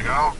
Heading out.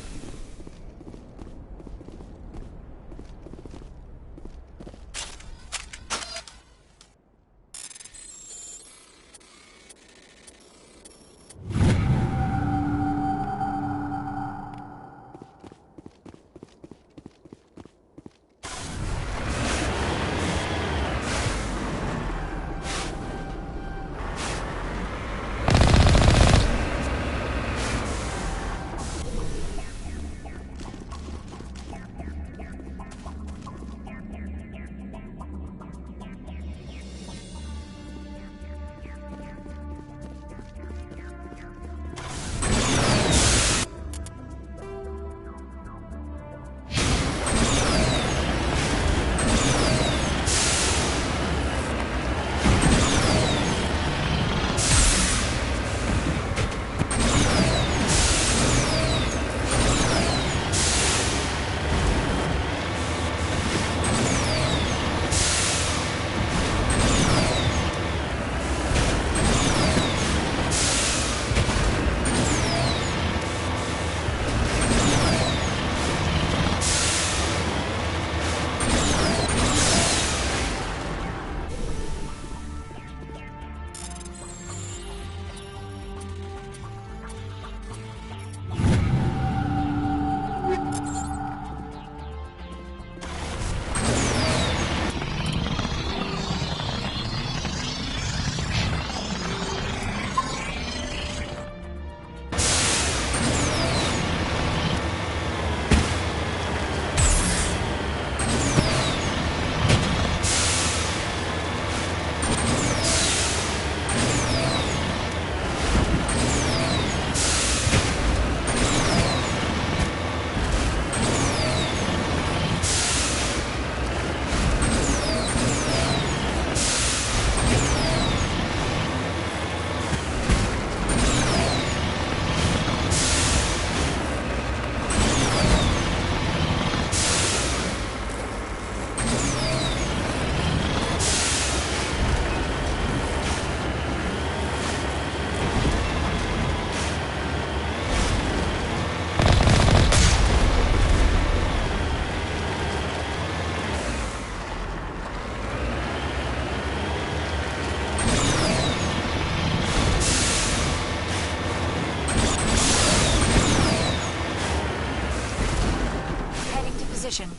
Position.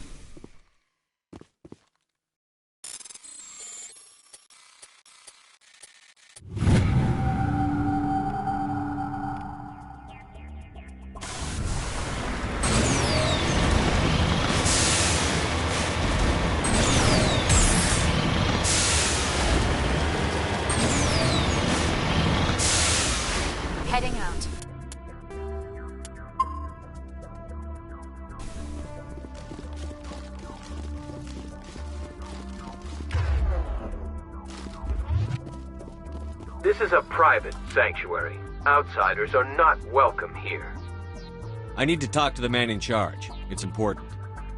Heading out. This is a private sanctuary. Outsiders are not welcome here. I need to talk to the man in charge. It's important.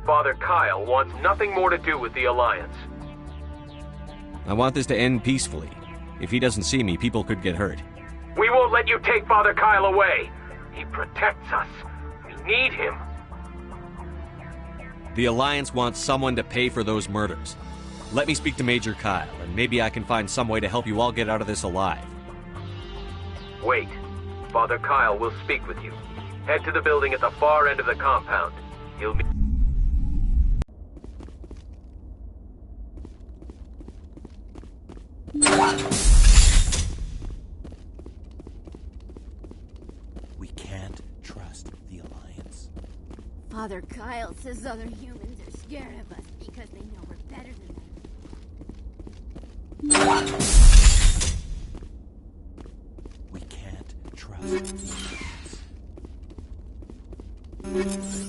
Father Kyle wants nothing more to do with the Alliance. I want this to end peacefully. If he doesn't see me, people could get hurt. We won't let you take Father Kyle away. He protects us. We need him. The Alliance wants someone to pay for those murders. Let me speak to Major Kyle, and maybe I can find some way to help you all get out of this alive. Wait. Father Kyle will speak with you. Head to the building at the far end of the compound. He'll be... We can't trust the Alliance. Father Kyle says other humans are scared of us because they know we're better than them. We can't trust the Alliance.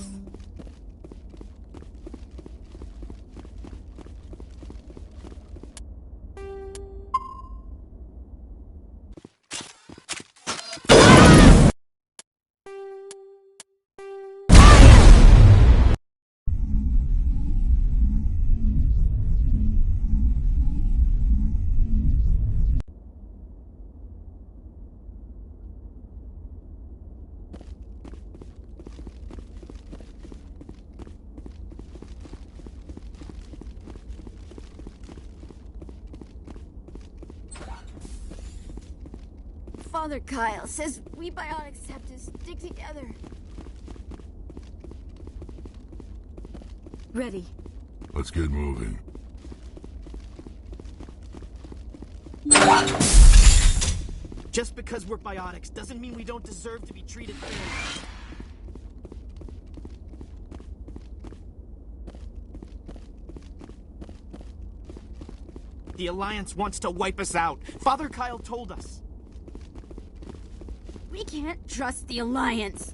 Father Kyle says we biotics have to stick together. Ready. Let's get moving. Just because we're biotics doesn't mean we don't deserve to be treated fairly. The Alliance wants to wipe us out. Father Kyle told us. We can't trust the Alliance.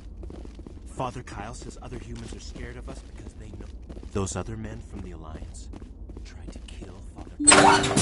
Father Kyle says other humans are scared of us because they know those other men from the Alliance tried to kill Father Kyle.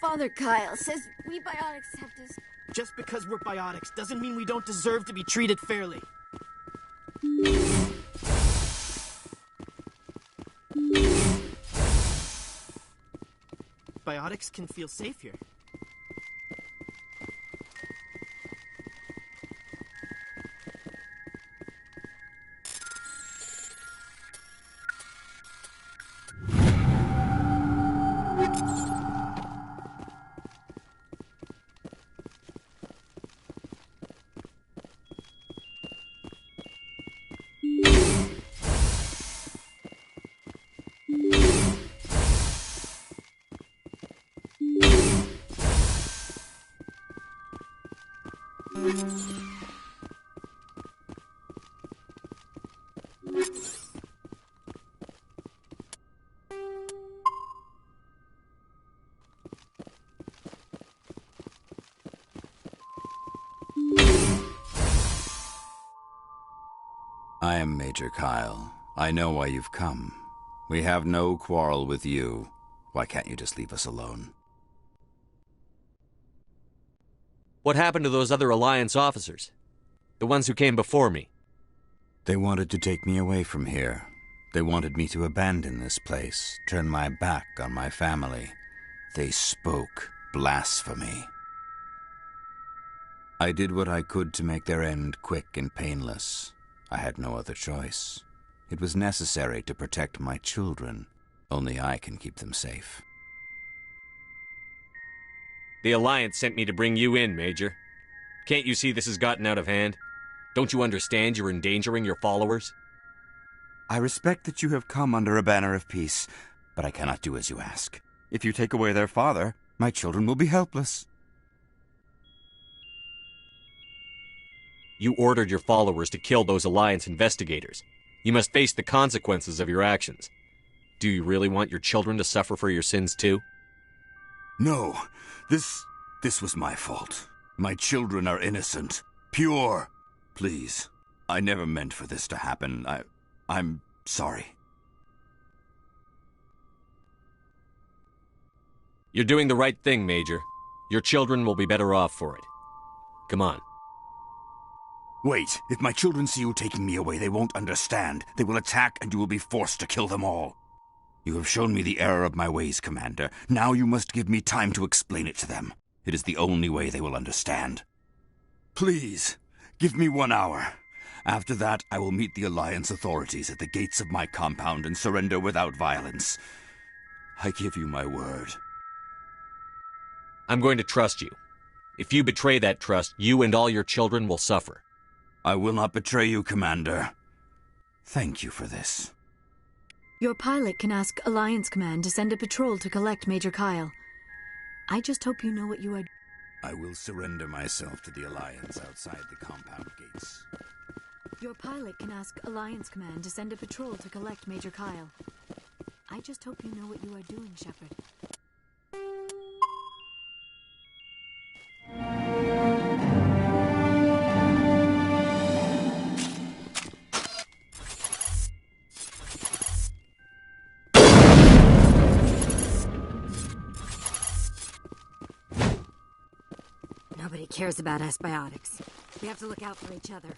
Father Kyle says we biotics have to... Just because we're biotics doesn't mean we don't deserve to be treated fairly. Biotics can feel safe here. I am Major Kyle. I know why you've come. We have no quarrel with you. Why can't you just leave us alone? What happened to those other Alliance officers? The ones who came before me? They wanted to take me away from here. They wanted me to abandon this place, turn my back on my family. They spoke blasphemy. I did what I could to make their end quick and painless. I had no other choice. It was necessary to protect my children. Only I can keep them safe. The Alliance sent me to bring you in, Major. Can't you see this has gotten out of hand? Don't you understand you're endangering your followers? I respect that you have come under a banner of peace, but I cannot do as you ask. If you take away their father, my children will be helpless. You ordered your followers to kill those Alliance investigators. You must face the consequences of your actions. Do you really want your children to suffer for your sins too? No, this was my fault. My children are innocent, pure. Please, I never meant for this to happen. I'm sorry. You're doing the right thing, Major. Your children will be better off for it. Come on. Wait, if my children see you taking me away, they won't understand. They will attack and you will be forced to kill them all. You have shown me the error of my ways, Commander. Now you must give me time to explain it to them. It is the only way they will understand. Please, give me 1 hour. After that, I will meet the Alliance authorities at the gates of my compound and surrender without violence. I give you my word. I'm going to trust you. If you betray that trust, you and all your children will suffer. I will not betray you, Commander. Thank you for this. Your pilot can ask Alliance Command to send a patrol to collect Major Kyle. I just hope you know what you are... I will surrender myself to the Alliance outside the compound gates. Your pilot can ask Alliance Command to send a patrol to collect Major Kyle. I just hope you know what you are doing, Shepard. Nobody cares about us biotics. We have to look out for each other.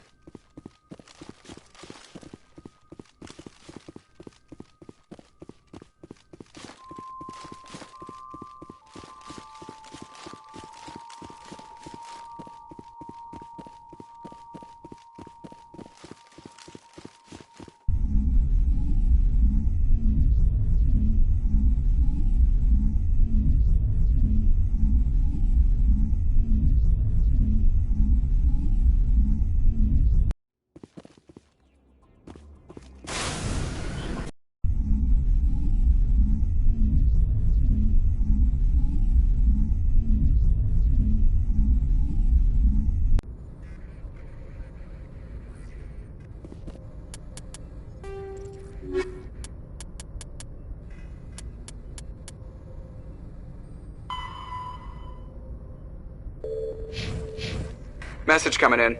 Message coming in.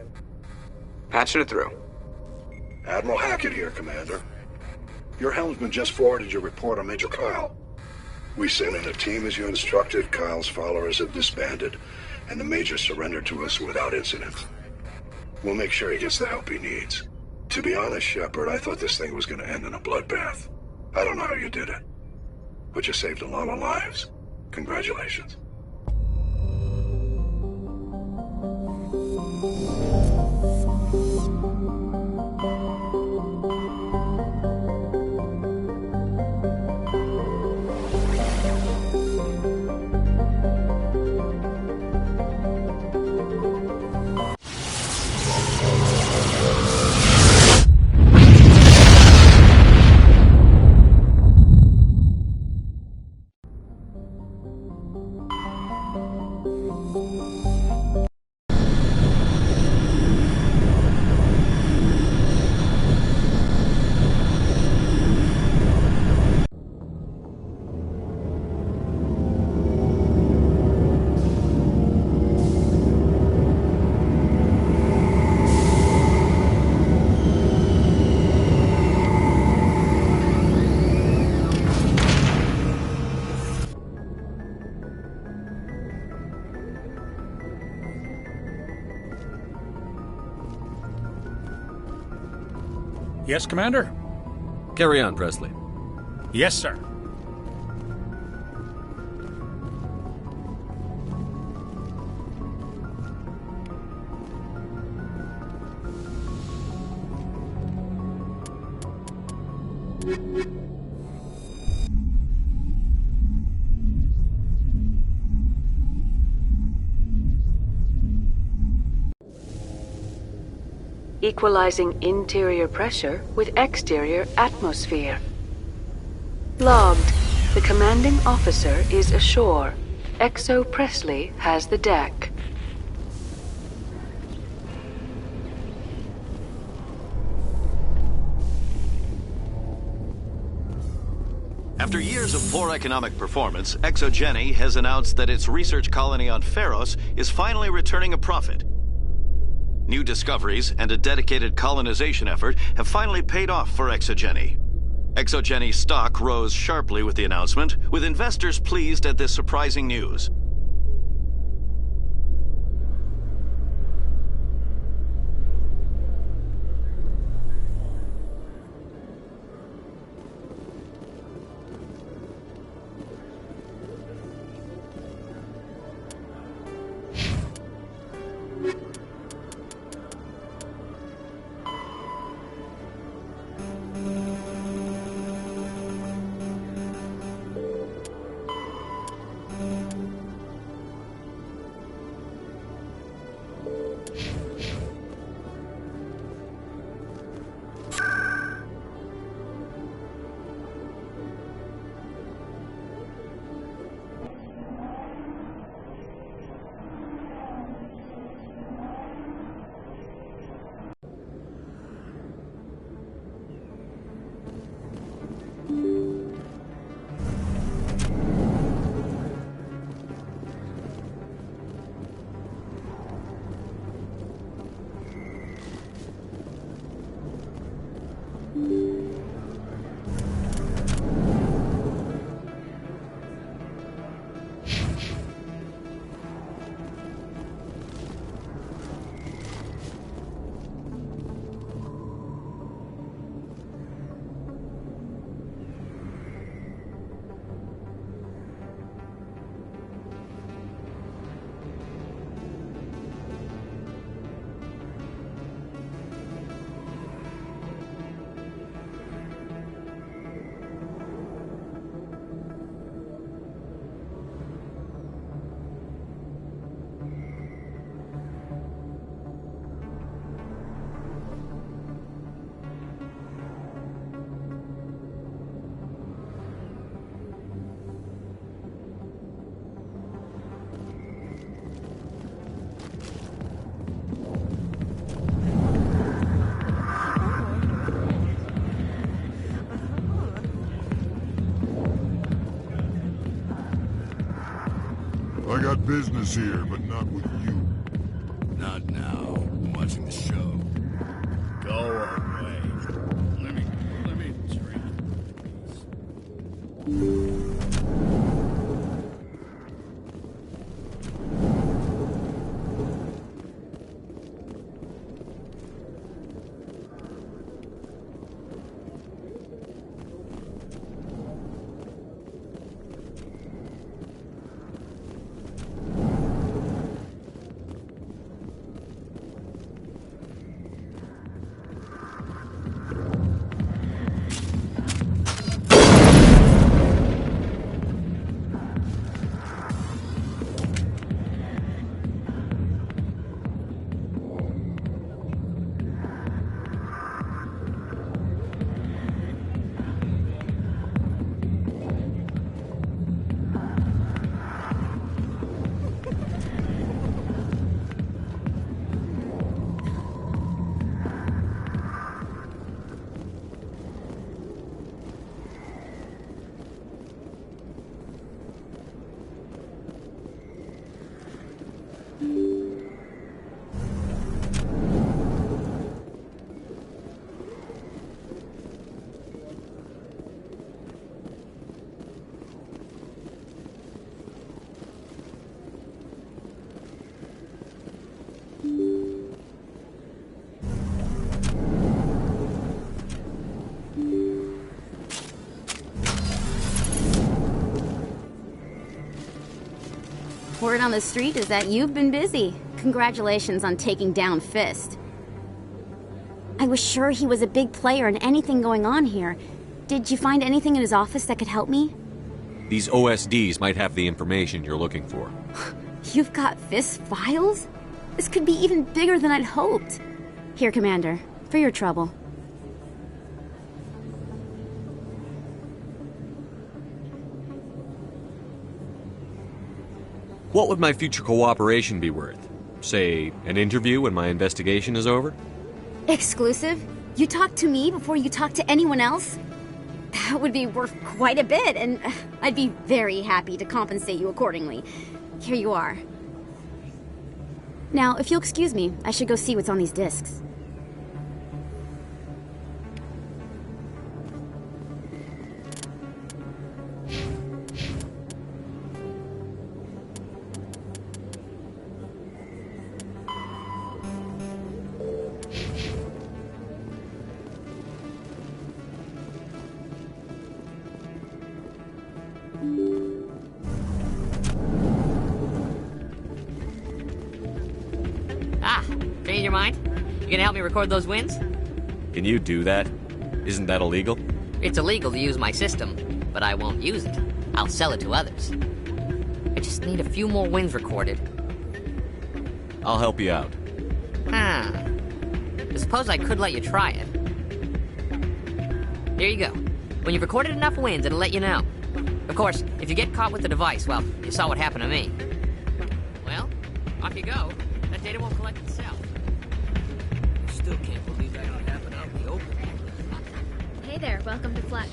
Patching it through. Admiral Hackett here, Commander. Your helmsman just forwarded your report on Major Kyle. We sent in a team as you instructed. Kyle's followers have disbanded, and the Major surrendered to us without incident. We'll make sure he gets the help he needs. To be honest, Shepard, I thought this thing was going to end in a bloodbath. I don't know how you did it, but you saved a lot of lives. Congratulations. Yes, Commander? Carry on, Presley. Yes, sir. Equalizing interior pressure with exterior atmosphere. Logged. The commanding officer is ashore. Exo Presley has the deck. After years of poor economic performance, ExoGeni has announced that its research colony on Pharos is finally returning a profit. New discoveries and a dedicated colonization effort have finally paid off for ExoGeni. ExoGeni stock rose sharply with the announcement, with investors pleased at this surprising news. I got business here, but not with you. Not now. I'm watching the show. Go away. Let me drink. Word on the street is that you've been busy. Congratulations on taking down Fist. I was sure he was a big player in anything going on here. Did you find anything in his office that could help me? These OSDs might have the information you're looking for. You've got Fist's files? This could be even bigger than I'd hoped. Here, Commander, for your trouble. What would my future cooperation be worth? Say, an interview when my investigation is over? Exclusive? You talk to me before you talk to anyone else? That would be worth quite a bit, and I'd be very happy to compensate you accordingly. Here you are. Now, if you'll excuse me, I should go see what's on these discs. Change your mind? You gonna help me record those wins? Can you do that? Isn't that illegal? It's illegal to use my system, but I won't use it. I'll sell it to others. I just need a few more wins recorded. I'll help you out. I suppose I could let you try it. Here you go. When you've recorded enough wins, it'll let you know. Of course, if you get caught with the device, well, you saw what happened to me. Well, off you go. That data won't collect itself. I still can't believe that could happen out in the open. Hey there, welcome to Flex.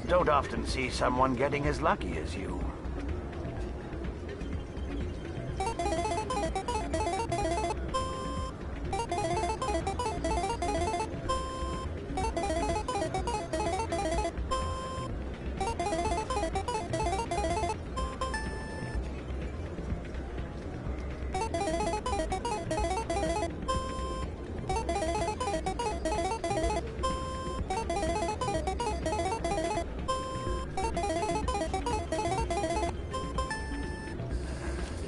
Don't often see someone getting as lucky as you.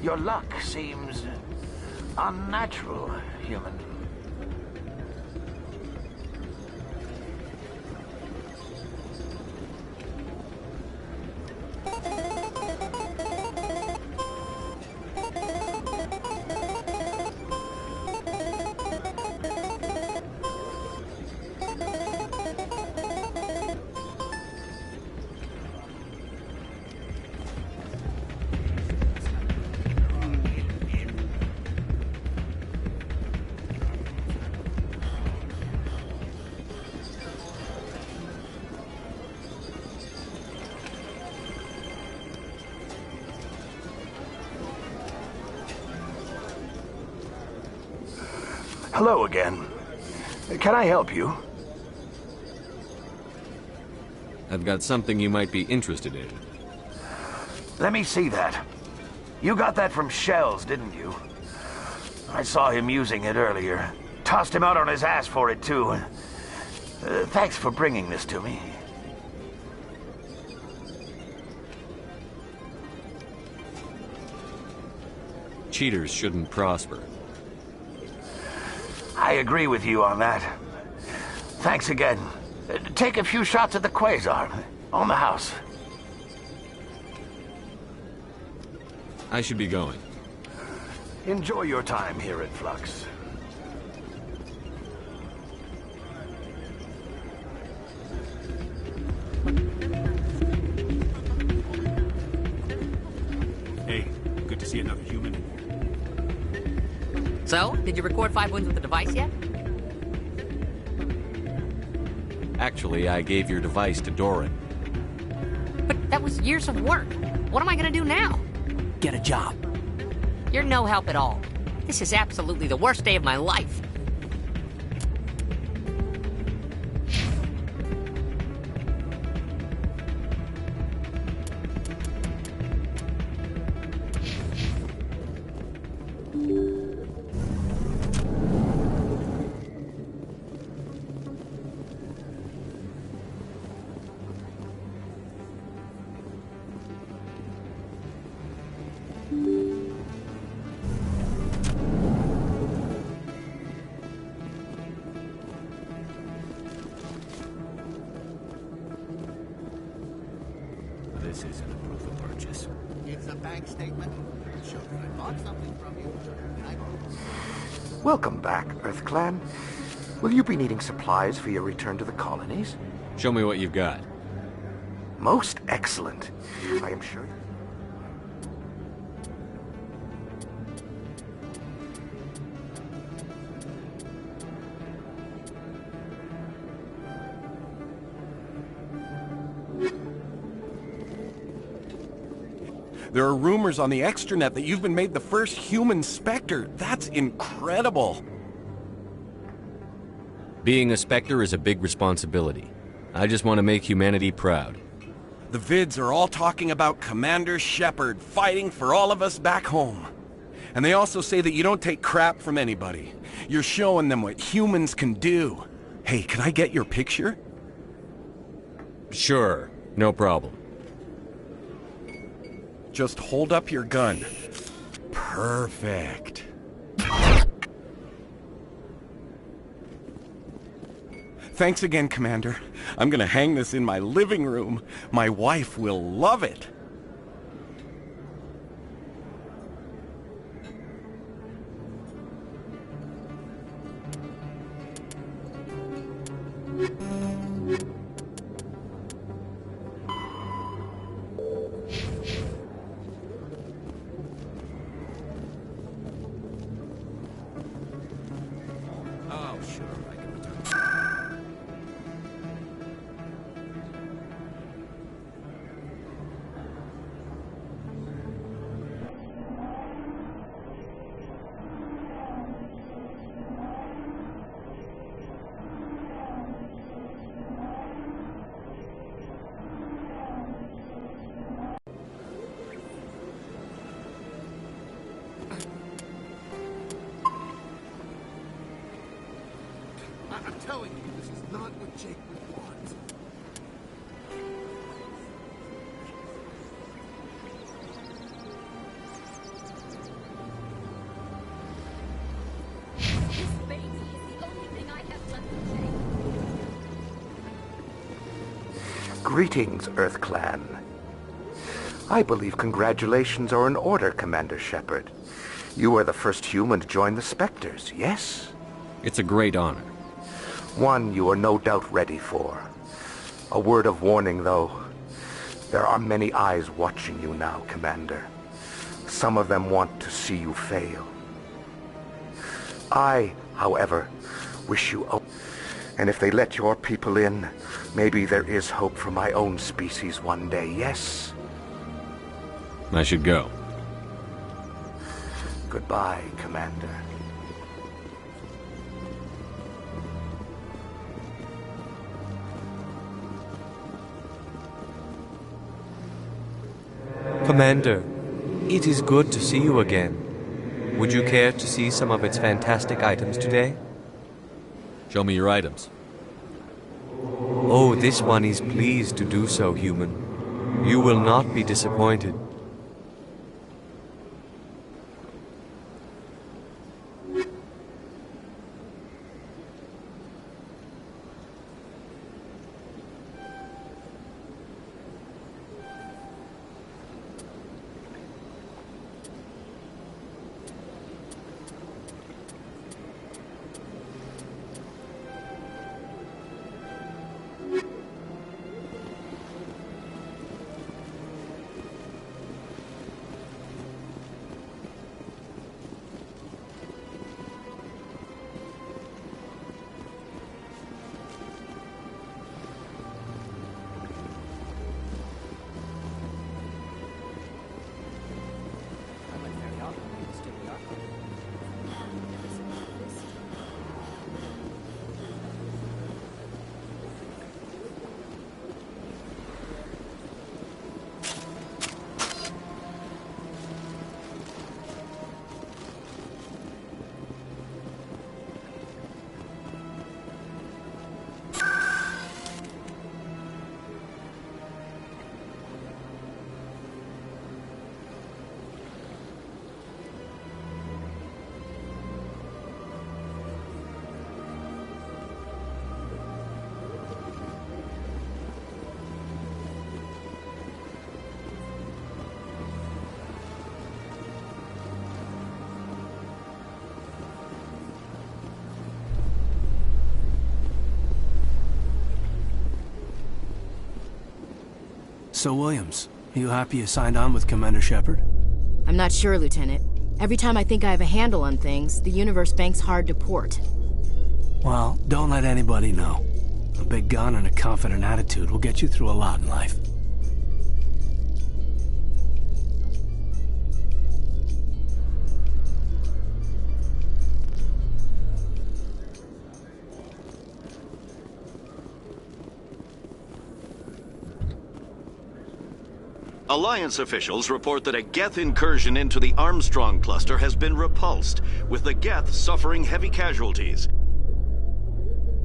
Your luck seems unnatural, human. Hello again. Can I help you? I've got something you might be interested in. Let me see that. You got that from Shells, didn't you? I saw him using it earlier. Tossed him out on his ass for it, too. Thanks for bringing this to me. Cheaters shouldn't prosper. I agree with you on that. Thanks again. Take a few shots at the Quasar. On the house. I should be going. Enjoy your time here at Flux. Hey, good to see another human. So, did you record 5 wins with the device yet? Actually, I gave your device to Doran. But that was years of work. What am I gonna do now? Get a job. You're no help at all. This is absolutely the worst day of my life. This isn't a proof of purchase. It's a bank statement. It shows that I bought something from you. Welcome back, Earth Clan. Will you be needing supplies for your return to the colonies? Show me what you've got. Most excellent. I am sure. There are rumors on the extranet that you've been made the first human Spectre. That's incredible. Being a Spectre is a big responsibility. I just want to make humanity proud. The vids are all talking about Commander Shepard fighting for all of us back home. And they also say that you don't take crap from anybody. You're showing them what humans can do. Hey, can I get your picture? Sure, no problem. Just hold up your gun. Perfect. Thanks again, Commander. I'm gonna hang this in my living room. My wife will love it. Oh, sure, I can return. I'm telling you, this is not what Jake would want. Greetings, Earth Clan. I believe congratulations are in order, Commander Shepard. You are the first human to join the Spectres, yes? It's a great honor. One you are no doubt ready for. A word of warning, though. There are many eyes watching you now, Commander. Some of them want to see you fail. I, however, wish you hope. And if they let your people in, maybe there is hope for my own species one day, yes? I should go. Goodbye, Commander. Commander, it is good to see you again. Would you care to see some of its fantastic items today? Show me your items. Oh, this one is pleased to do so, human. You will not be disappointed. So, Williams, you happy you signed on with Commander Shepard? I'm not sure, Lieutenant. Every time I think I have a handle on things, the universe bank's hard to port. Well, don't let anybody know. A big gun and a confident attitude will get you through a lot in life. Alliance officials report that a Geth incursion into the Armstrong cluster has been repulsed, with the Geth suffering heavy casualties.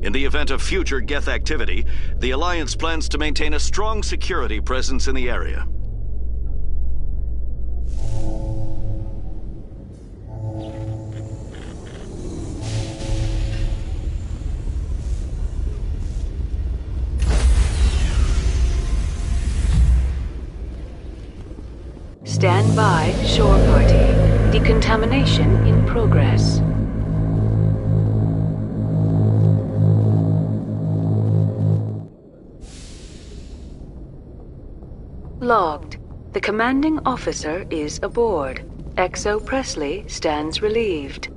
In the event of future Geth activity, the Alliance plans to maintain a strong security presence in the area. Stand by, shore party. Decontamination in progress. Logged. The commanding officer is aboard. XO Presley stands relieved.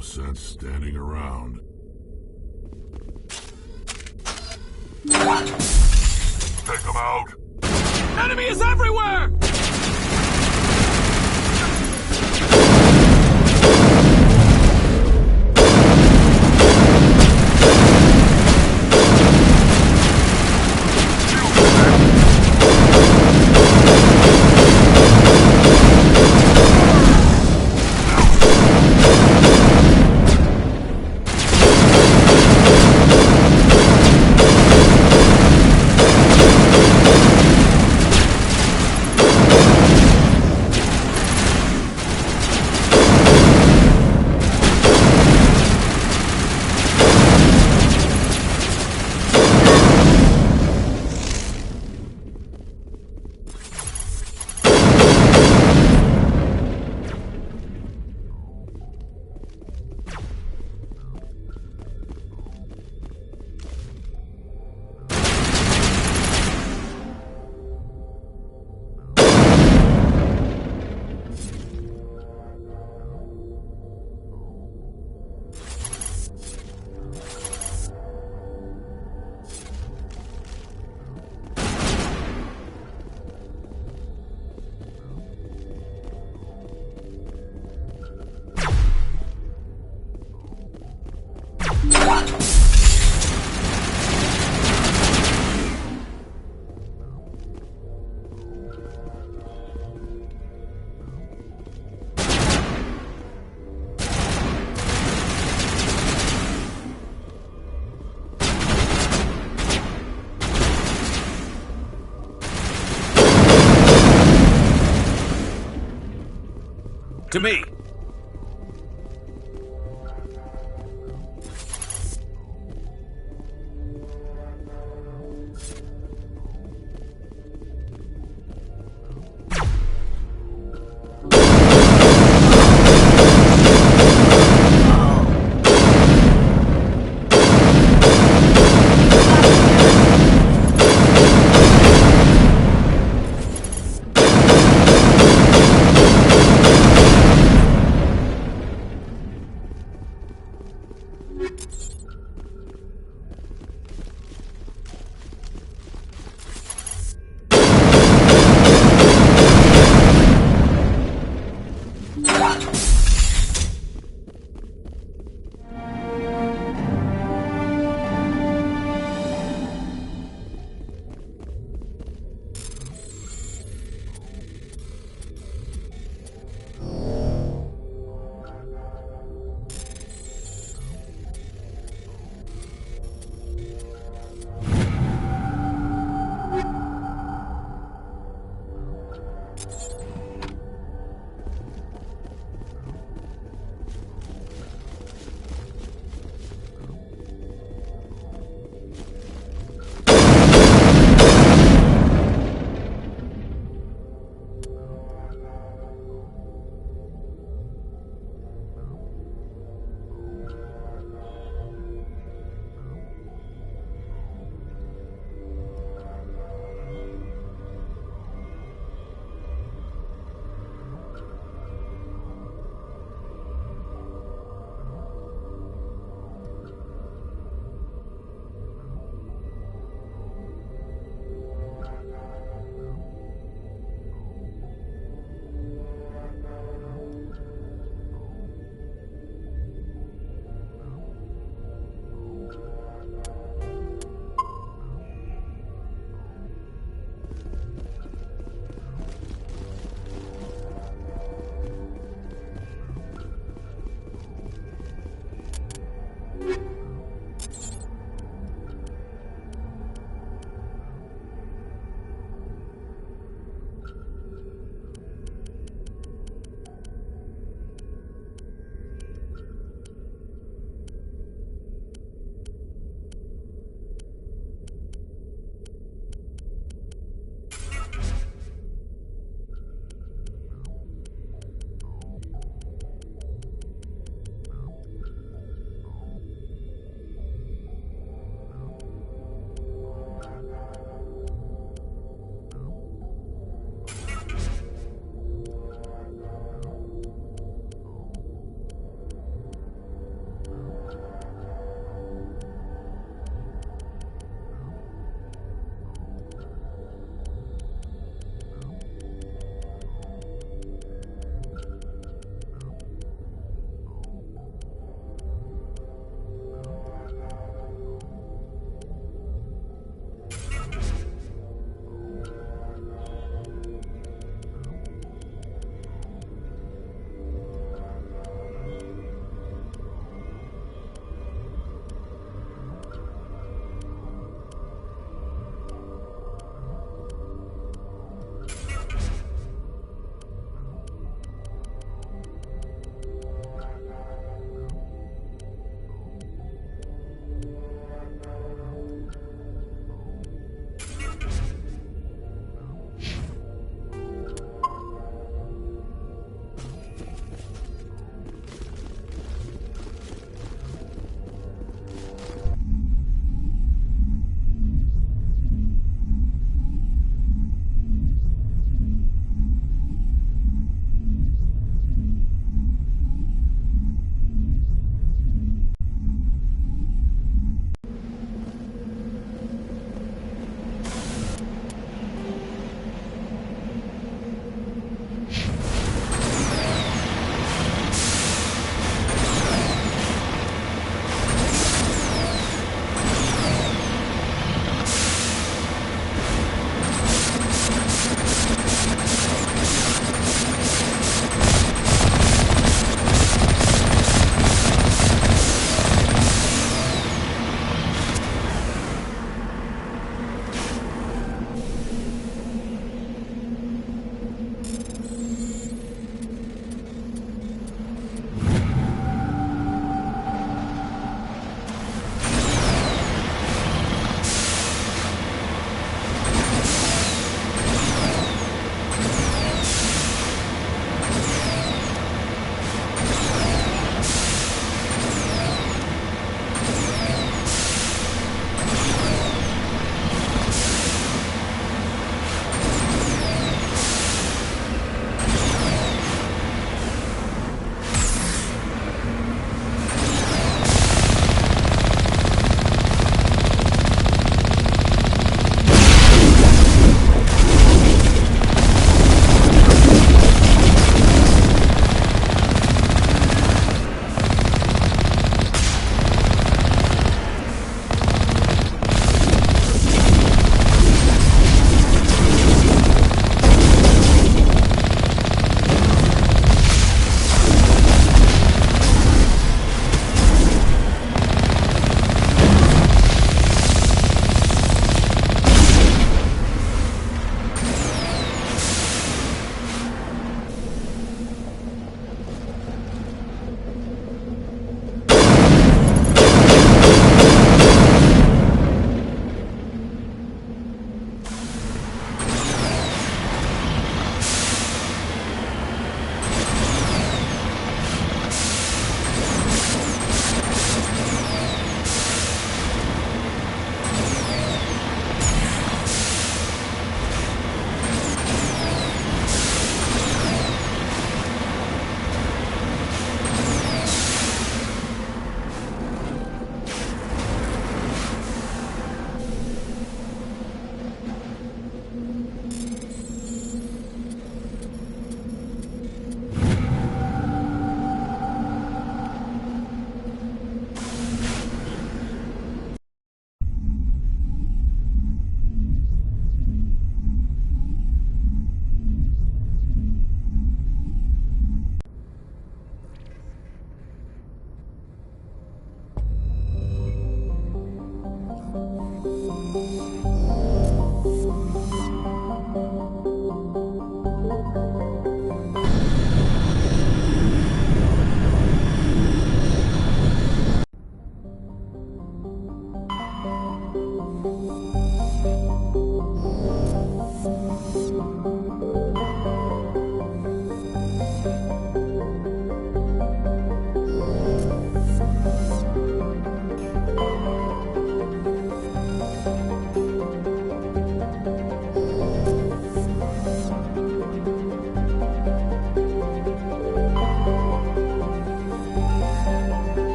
no sense standing around. Take them out! Enemy is everywhere! To me!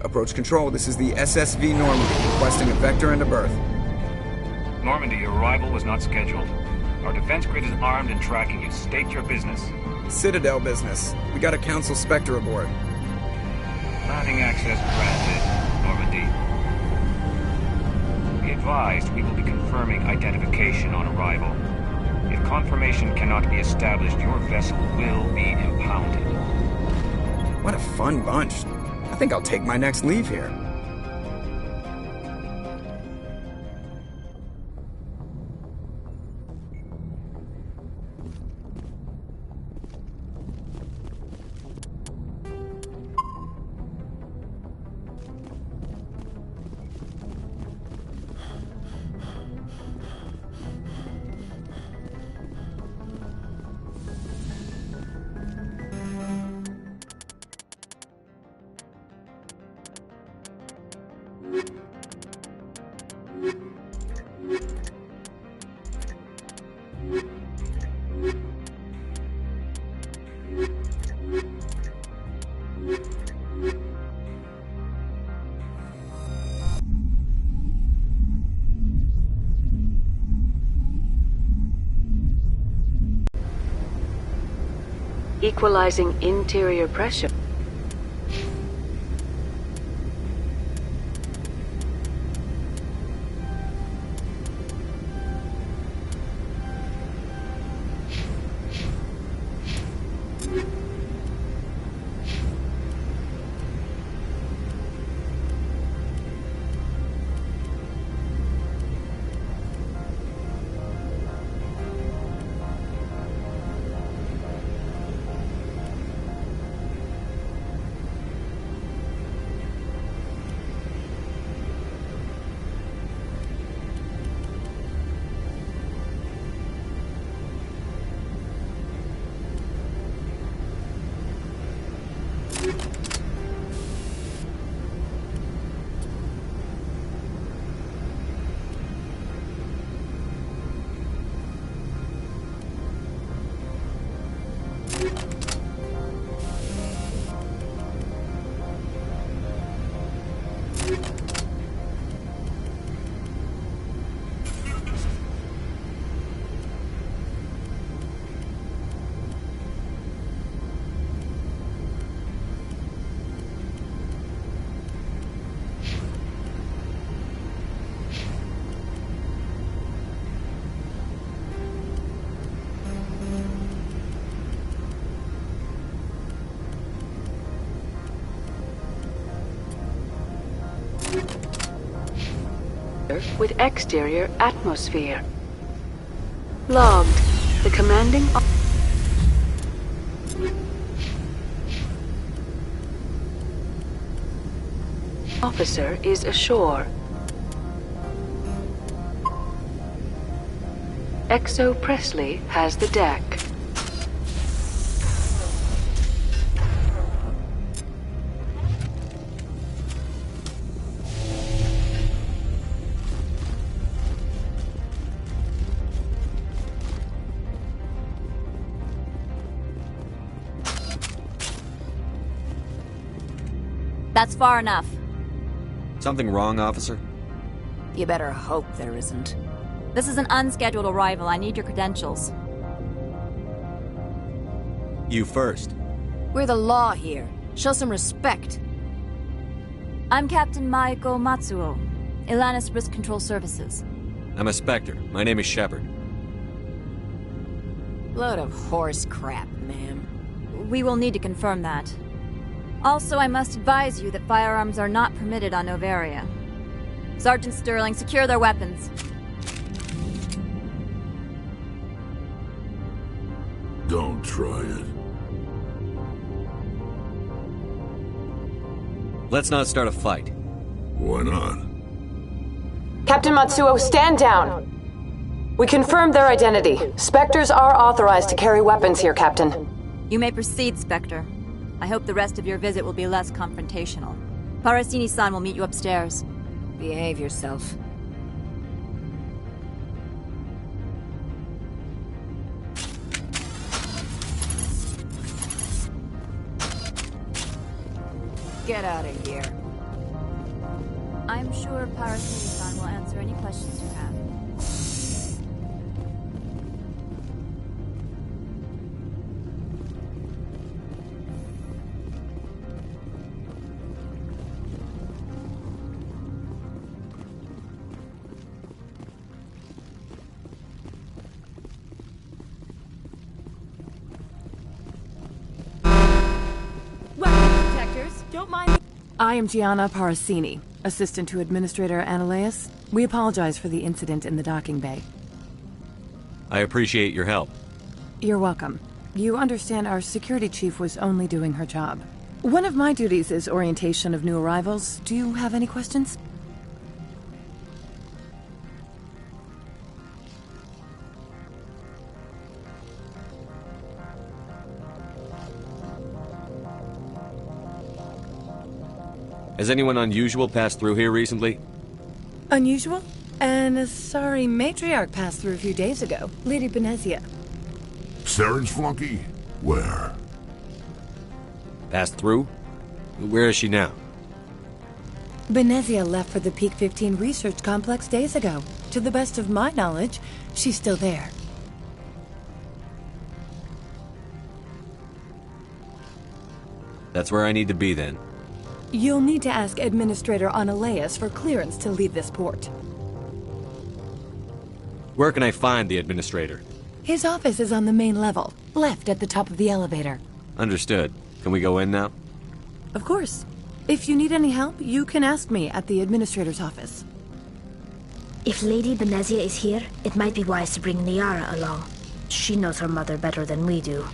Approach control, this is the SSV Normandy, requesting a vector and a berth. Normandy, your arrival was not scheduled. Our defense grid is armed and tracking you. State your business. Citadel business. We got a Council Spectre aboard. Landing access granted, Normandy. Be advised, we will be confirming identification on arrival. If confirmation cannot be established, your vessel will be impounded. What a fun bunch. I think I'll take my next leave here. Equalizing interior pressure. With exterior atmosphere. Logged. The commanding officer is ashore. Exo Presley has the deck. That's far enough. Something wrong, officer? You better hope there isn't. This is an unscheduled arrival. I need your credentials. You first. We're the law here. Show some respect. I'm Captain Maiko Matsuo, Ilanis Risk Control Services. I'm a Spectre. My name is Shepard. Load of horse crap, ma'am. We will need to confirm that. Also, I must advise you that firearms are not permitted on Noveria. Sergeant Sterling, secure their weapons. Don't try it. Let's not start a fight. Why not? Captain Matsuo, stand down! We confirmed their identity. Spectres are authorized to carry weapons here, Captain. You may proceed, Spectre. I hope the rest of your visit will be less confrontational. Parasini-san will meet you upstairs. Behave yourself. Get out of here. I'm sure Parasini-san will answer any questions you have. Welcome, detectors. Don't mind me. I am Gianna Parasini, assistant to Administrator Ananias. We apologize for the incident in the docking bay. I appreciate your help. You're welcome. You understand our security chief was only doing her job. One of my duties is orientation of new arrivals. Do you have any questions? Has anyone unusual passed through here recently? Unusual? And a sorry matriarch passed through a few days ago. Lady Benezia. Saren's flunky? Where? Passed through? Where is she now? Benezia left for the Peak 15 research complex days ago. To the best of my knowledge, she's still there. That's where I need to be then. You'll need to ask Administrator Ananias for clearance to leave this port. Where can I find the administrator? His office is on the main level, left at the top of the elevator. Understood. Can we go in now? Of course. If you need any help, you can ask me at the administrator's office. If Lady Benezia is here, it might be wise to bring Niara along. She knows her mother better than we do.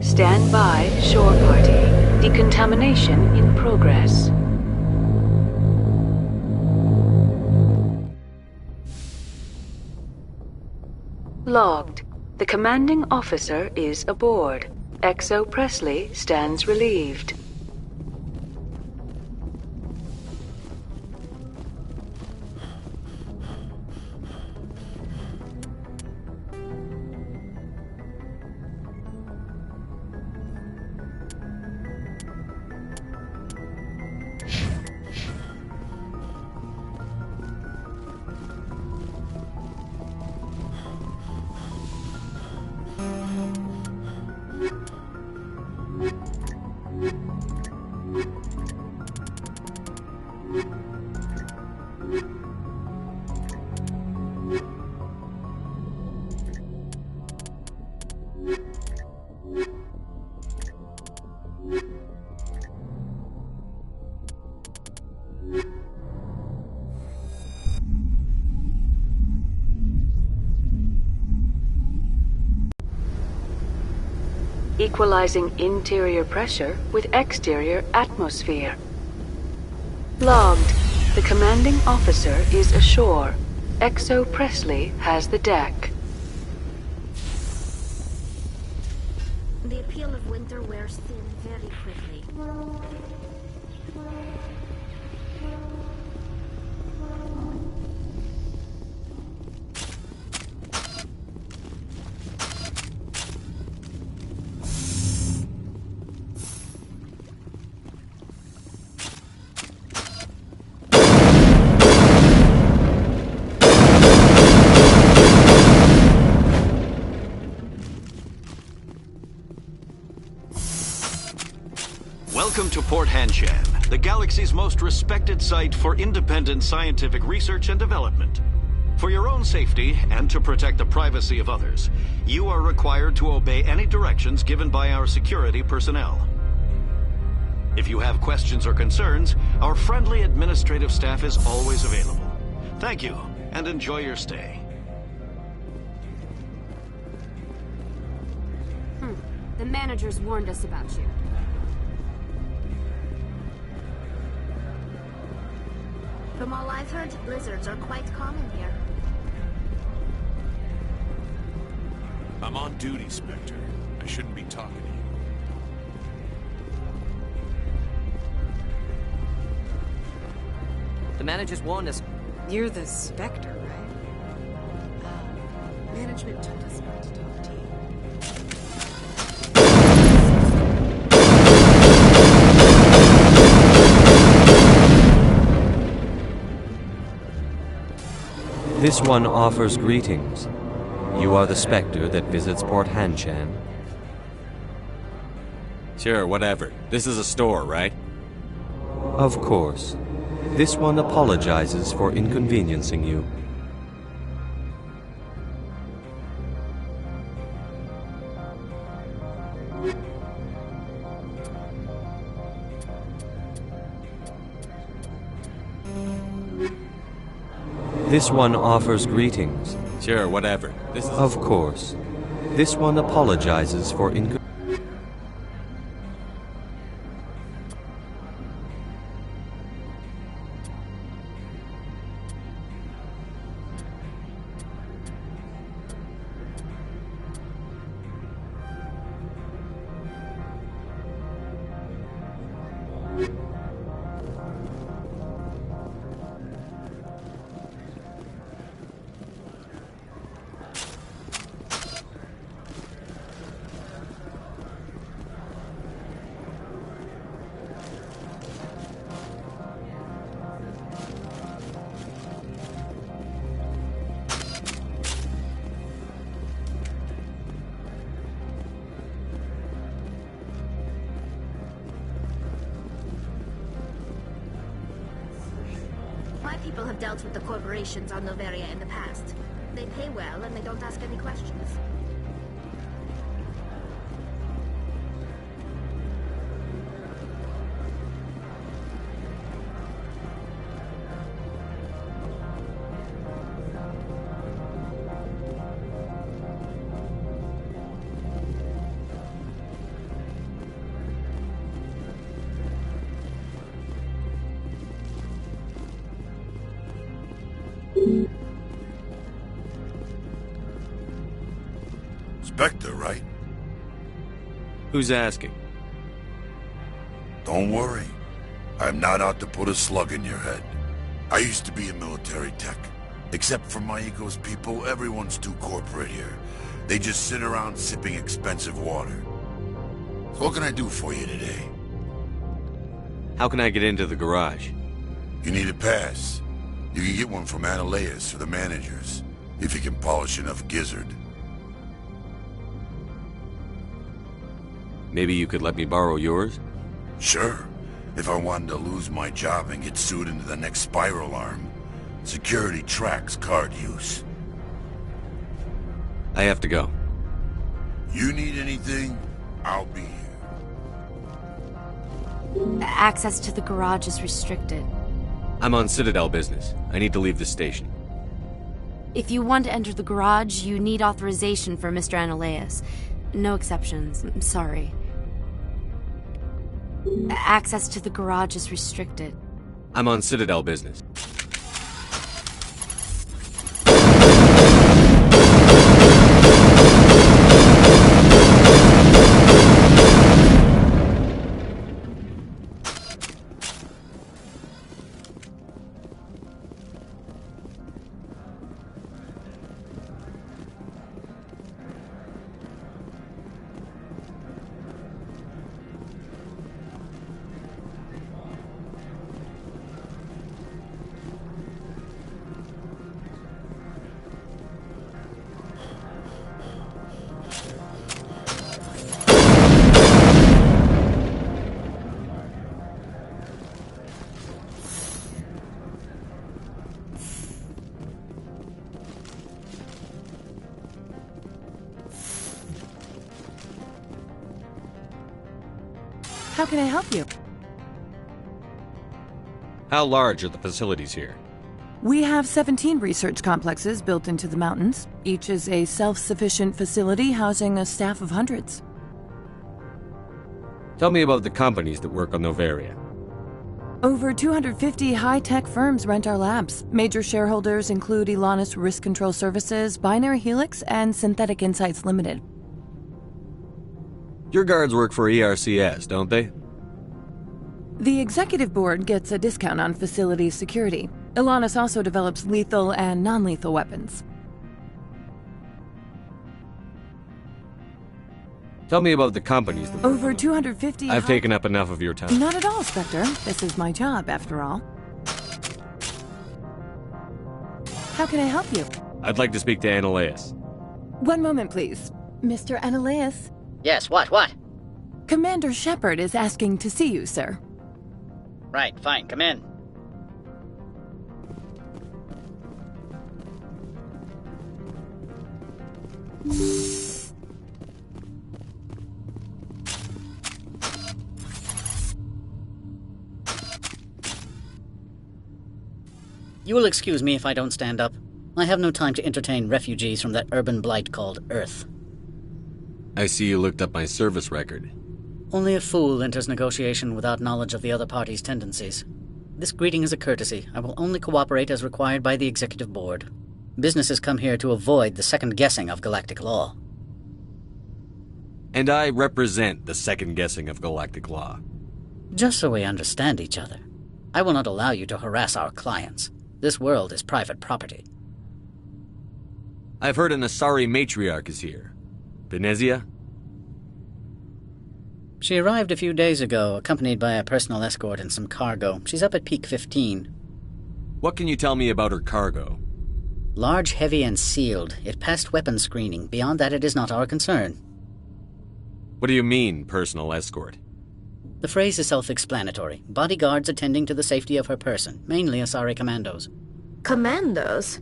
Stand by, shore party. Decontamination in progress. Logged. The commanding officer is aboard. XO Presley stands relieved. Equalizing interior pressure with exterior atmosphere. Logged. The commanding officer is ashore. XO Presley has the deck. The appeal of winter wears thin very quickly. Welcome to Port Hanshan, the galaxy's most respected site for independent scientific research and development. For your own safety and to protect the privacy of others, you are required to obey any directions given by our security personnel. If If you have questions or concerns, our friendly administrative staff is always available. Thank you, and enjoy your stay. The managers warned us about you. From all I've heard, blizzards are quite common here. I'm on duty, Spectre. I shouldn't be talking to you. The managers warned us. You're the Spectre, right? Management told us not to talk to you. This one offers greetings. You are the Spectre that visits Port Hanshan. Sure, whatever. This is a store, right? Of course. This one apologizes for inconveniencing you. This one offers greetings. Sure, whatever. This is... Of course. This one apologizes for inconvenience. My people have dealt with the corporations on Noveria in the past. They pay well and they don't ask any questions. Spectre, right? Who's asking? Don't worry. I'm not out to put a slug in your head. I used to be in military tech. Except for my ego's people, everyone's too corporate here. They just sit around sipping expensive water. So what can I do for you today? How can I get into the garage? You need a pass. You can get one from Ananias or the managers, if you can polish enough gizzard. Maybe you could let me borrow yours? Sure. If I wanted to lose my job and get sued into the next spiral arm. Security tracks card use. I have to go. You need anything, I'll be here. Access to the garage is restricted. I'm on Citadel business. I need to leave the station. If you want to enter the garage, you need authorization for Mr. Ananias. No exceptions. I'm sorry. Access to the garage is restricted. I'm on Citadel business. How can I help you? How large are the facilities here? We have 17 research complexes built into the mountains. Each is a self-sufficient facility housing a staff of hundreds. Tell me about the companies that work on Noveria. Over 250 high-tech firms rent our labs. Major shareholders include Elanus Risk Control Services, Binary Helix, and Synthetic Insights Limited. Your guards work for ERCS, don't they? The executive board gets a discount on facility security. Elanus also develops lethal and non-lethal weapons. Tell me about the companies that work Over 250 I've taken up enough of your time. Not at all, Spectre. This is my job, after all. How can I help you? I'd like to speak to Annaleas. One moment, please. Mr. Annaleas? Yes, what? Commander Shepard is asking to see you, sir. Right, fine, come in. You will excuse me if I don't stand up. I have no time to entertain refugees from that urban blight called Earth. I see you looked up my service record. Only a fool enters negotiation without knowledge of the other party's tendencies. This greeting is a courtesy. I will only cooperate as required by the Executive Board. Businesses come here to avoid the second-guessing of galactic law. And I represent the second-guessing of galactic law. Just so we understand each other, I will not allow you to harass our clients. This world is private property. I've heard an Asari Matriarch is here. Venezia? She arrived a few days ago, accompanied by a personal escort and some cargo. She's up at Peak 15. What can you tell me about her cargo? Large, heavy, and sealed. It passed weapons screening. Beyond that, it is not our concern. What do you mean, personal escort? The phrase is self-explanatory. Bodyguards attending to the safety of her person, mainly Asari commandos. Commandos?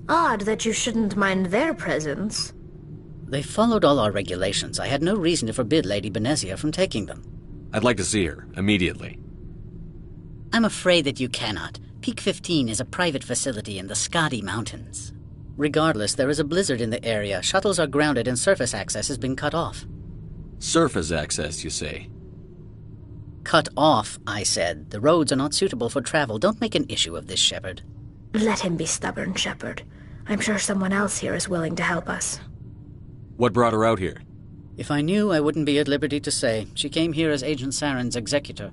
Odd that you shouldn't mind their presence. They followed all our regulations. I had no reason to forbid Lady Benezia from taking them. I'd like to see her, immediately. I'm afraid that you cannot. Peak 15 is a private facility in the Skadi Mountains. Regardless, there is a blizzard in the area. Shuttles are grounded and surface access has been cut off. Surface access, you say? Cut off, I said. The roads are not suitable for travel. Don't make an issue of this, Shepard. Let him be stubborn, Shepard. I'm sure someone else here is willing to help us. What brought her out here? If I knew, I wouldn't be at liberty to say. She came here as Agent Saren's executor.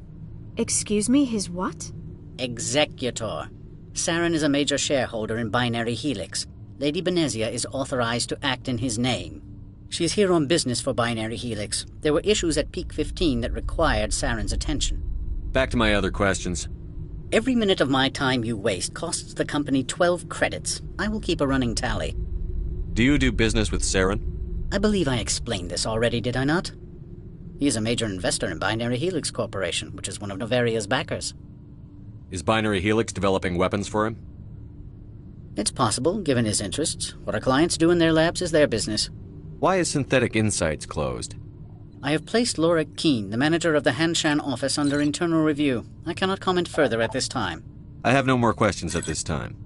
Excuse me, his what? Executor. Saren is a major shareholder in Binary Helix. Lady Benezia is authorized to act in his name. She is here on business for Binary Helix. There were issues at Peak 15 that required Saren's attention. Back to my other questions. Every minute of my time you waste costs the company 12 credits. I will keep a running tally. Do you do business with Saren? I believe I explained this already, did I not? He is a major investor in Binary Helix Corporation, which is one of Noveria's backers. Is Binary Helix developing weapons for him? It's possible, given his interests. What our clients do in their labs is their business. Why is Synthetic Insights closed? I have placed Laura Keene, the manager of the Hanshan office, under internal review. I cannot comment further at this time. I have no more questions at this time.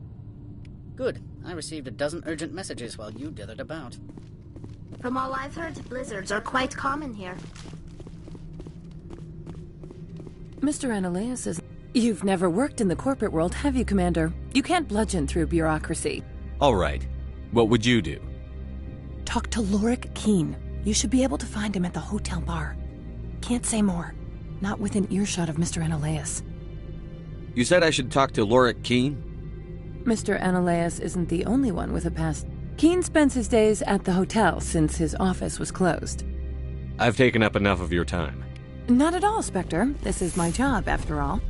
Good. I received a dozen urgent messages while you dithered about. From all I've heard, blizzards are quite common here. Mr. Annaleas is... You've never worked in the corporate world, have you, Commander? You can't bludgeon through bureaucracy. All right. What would you do? Talk to Lorik Keene. You should be able to find him at the hotel bar. Can't say more. Not within earshot of Mr. Annaleas. You said I should talk to Lorik Keene? Mr. Annaleas isn't the only one with a past. Keene spends his days at the hotel since his office was closed. I've taken up enough of your time. Not at all, Spectre. This is my job, after all.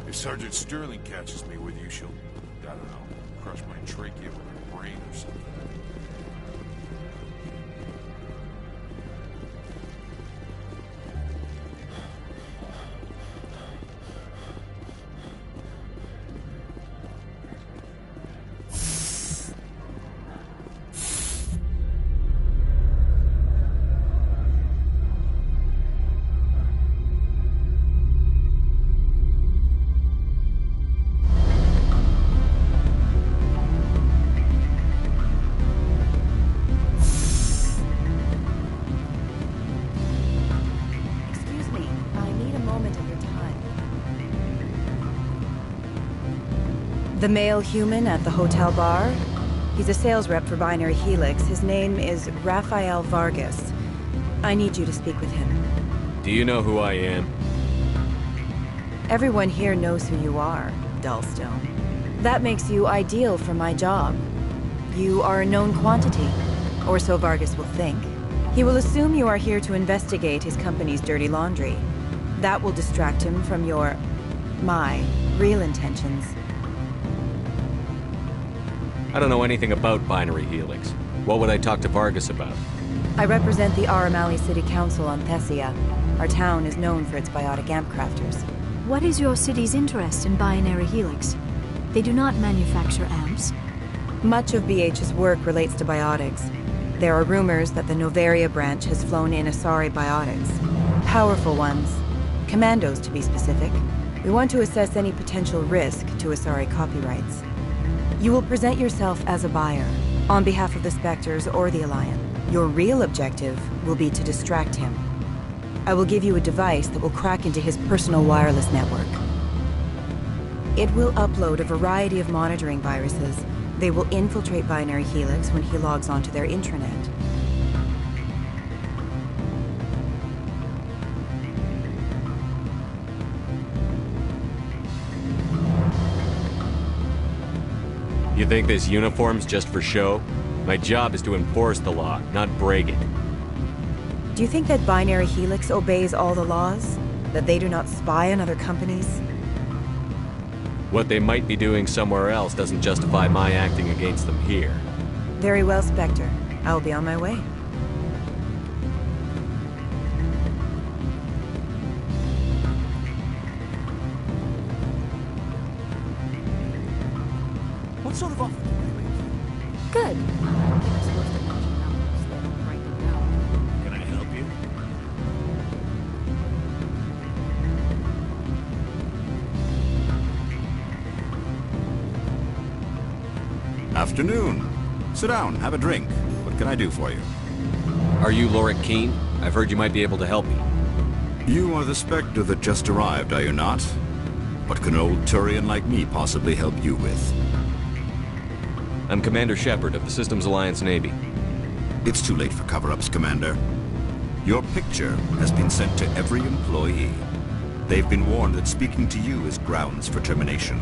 If Sergeant Sterling catches me with you, she'll, I don't know, crush my trachea with her brain or something. The male human at the hotel bar? He's a sales rep for Binary Helix. His name is Rafael Vargas. I need you to speak with him. Do you know who I am? Everyone here knows who you are, Dullstone. That makes you ideal for my job. You are a known quantity, or so Vargas will think. He will assume you are here to investigate his company's dirty laundry. That will distract him from my real intentions. I don't know anything about Binary Helix. What would I talk to Vargas about? I represent the Aramali City Council on Thessia. Our town is known for its biotic amp crafters. What is your city's interest in Binary Helix? They do not manufacture amps. Much of BH's work relates to biotics. There are rumors that the Noveria branch has flown in Asari biotics. Powerful ones. Commandos, to be specific. We want to assess any potential risk to Asari copyrights. You will present yourself as a buyer, on behalf of the Spectres or the Alliance. Your real objective will be to distract him. I will give you a device that will crack into his personal wireless network. It will upload a variety of monitoring viruses. They will infiltrate Binary Helix when he logs onto their intranet. You think this uniform's just for show? My job is to enforce the law, not break it. Do you think that Binary Helix obeys all the laws? That they do not spy on other companies? What they might be doing somewhere else doesn't justify my acting against them here. Very well, Spectre. I will be on my way. What sort of offer do they make? Good. Can I help you? Afternoon. Sit down, have a drink. What can I do for you? Are you Lorik Keene? I've heard you might be able to help me. You are the Spectre that just arrived, are you not? What can an old Turian like me possibly help you with? I'm Commander Shepard of the Systems Alliance Navy. It's too late for cover-ups, Commander. Your picture has been sent to every employee. They've been warned that speaking to you is grounds for termination.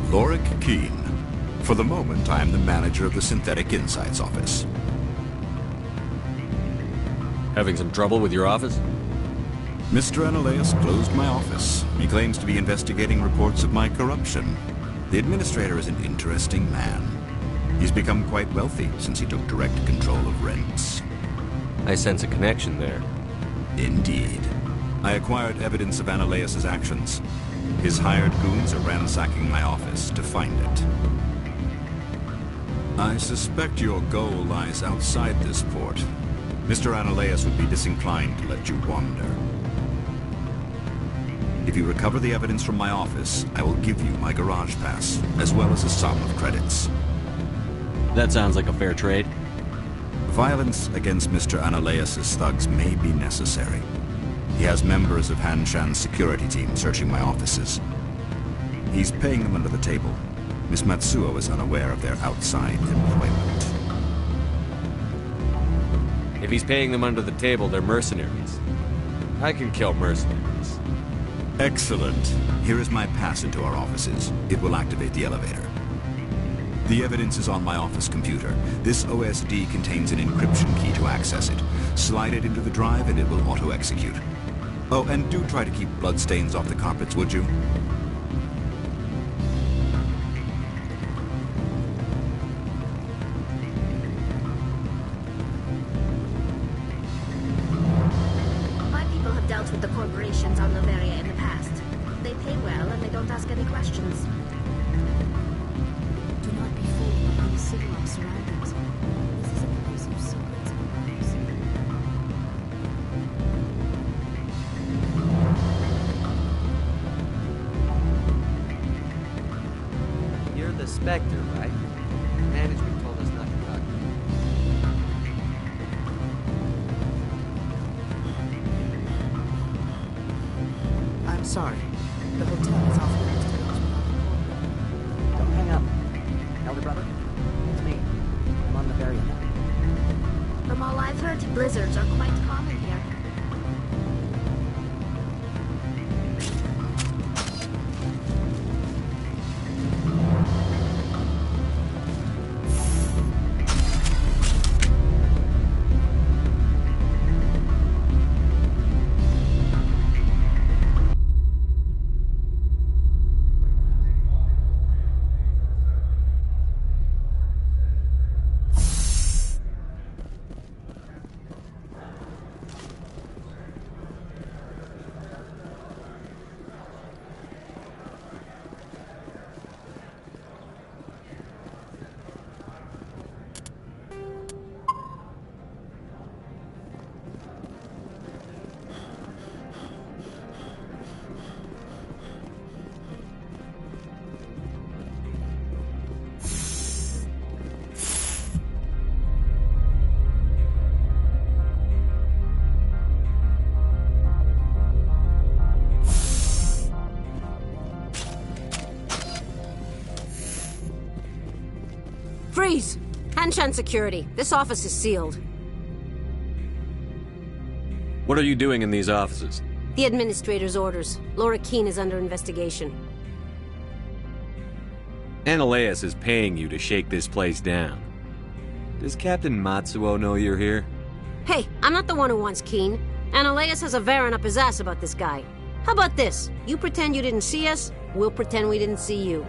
Lorik Keene. For the moment, I am the manager of the Synthetic Insights Office. Having some trouble with your office? Mr. Analeas closed my office. He claims to be investigating reports of my corruption. The administrator is an interesting man. He's become quite wealthy since he took direct control of rents. I sense a connection there. Indeed. I acquired evidence of Analeas' actions. His hired goons are ransacking my office to find it. I suspect your goal lies outside this port. Mr. Analeas would be disinclined to let you wander. If you recover the evidence from my office, I will give you my garage pass, as well as a sum of credits. That sounds like a fair trade. Violence against Mr. Analeas' thugs may be necessary. He has members of Han Shan's security team searching my offices. He's paying them under the table. Miss Matsuo is unaware of their outside employment. If he's paying them under the table, they're mercenaries. I can kill mercenaries. Excellent. Here is my pass into our offices. It will activate the elevator. The evidence is on my office computer. This OSD contains an encryption key to access it. Slide it into the drive and it will auto-execute. Oh, and do try to keep bloodstains off the carpets, would you? My people have dealt with the corporations on Noveria in the past. They pay well and they don't ask any questions. Do not be fooled by these civilized surroundings. This is a place of secrets and lies. You're the Spectre, right? Management told us not to talk. I'm sorry. The hotel is off limits to those without a corporate. Elder brother? It's me. I'm on Noveria now. From all I've heard, blizzards are quite common here. Freeze! Hanshan security. This office is sealed. What are you doing in these offices? The administrator's orders. Laura Keene is under investigation. Ananias is paying you to shake this place down. Does Captain Matsuo know you're here? Hey, I'm not the one who wants Keene. Ananias has a Varen up his ass about this guy. How about this? You pretend you didn't see us, we'll pretend we didn't see you.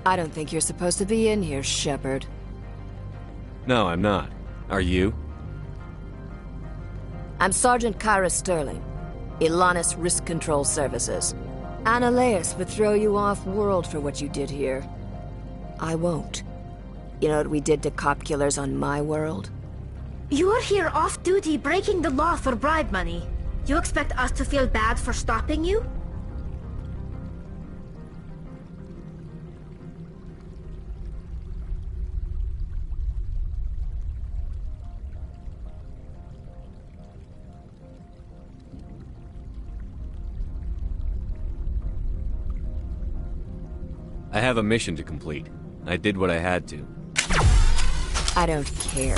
I don't think you're supposed to be in here, Shepard. No, I'm not. Are you? I'm Sergeant Kyra Sterling, Ilanis Risk Control Services. Ananias would throw you off-world for what you did here. I won't. You know what we did to cop killers on my world? You're here off-duty breaking the law for bribe money. You expect us to feel bad for stopping you? I have a mission to complete. I did what I had to. I don't care.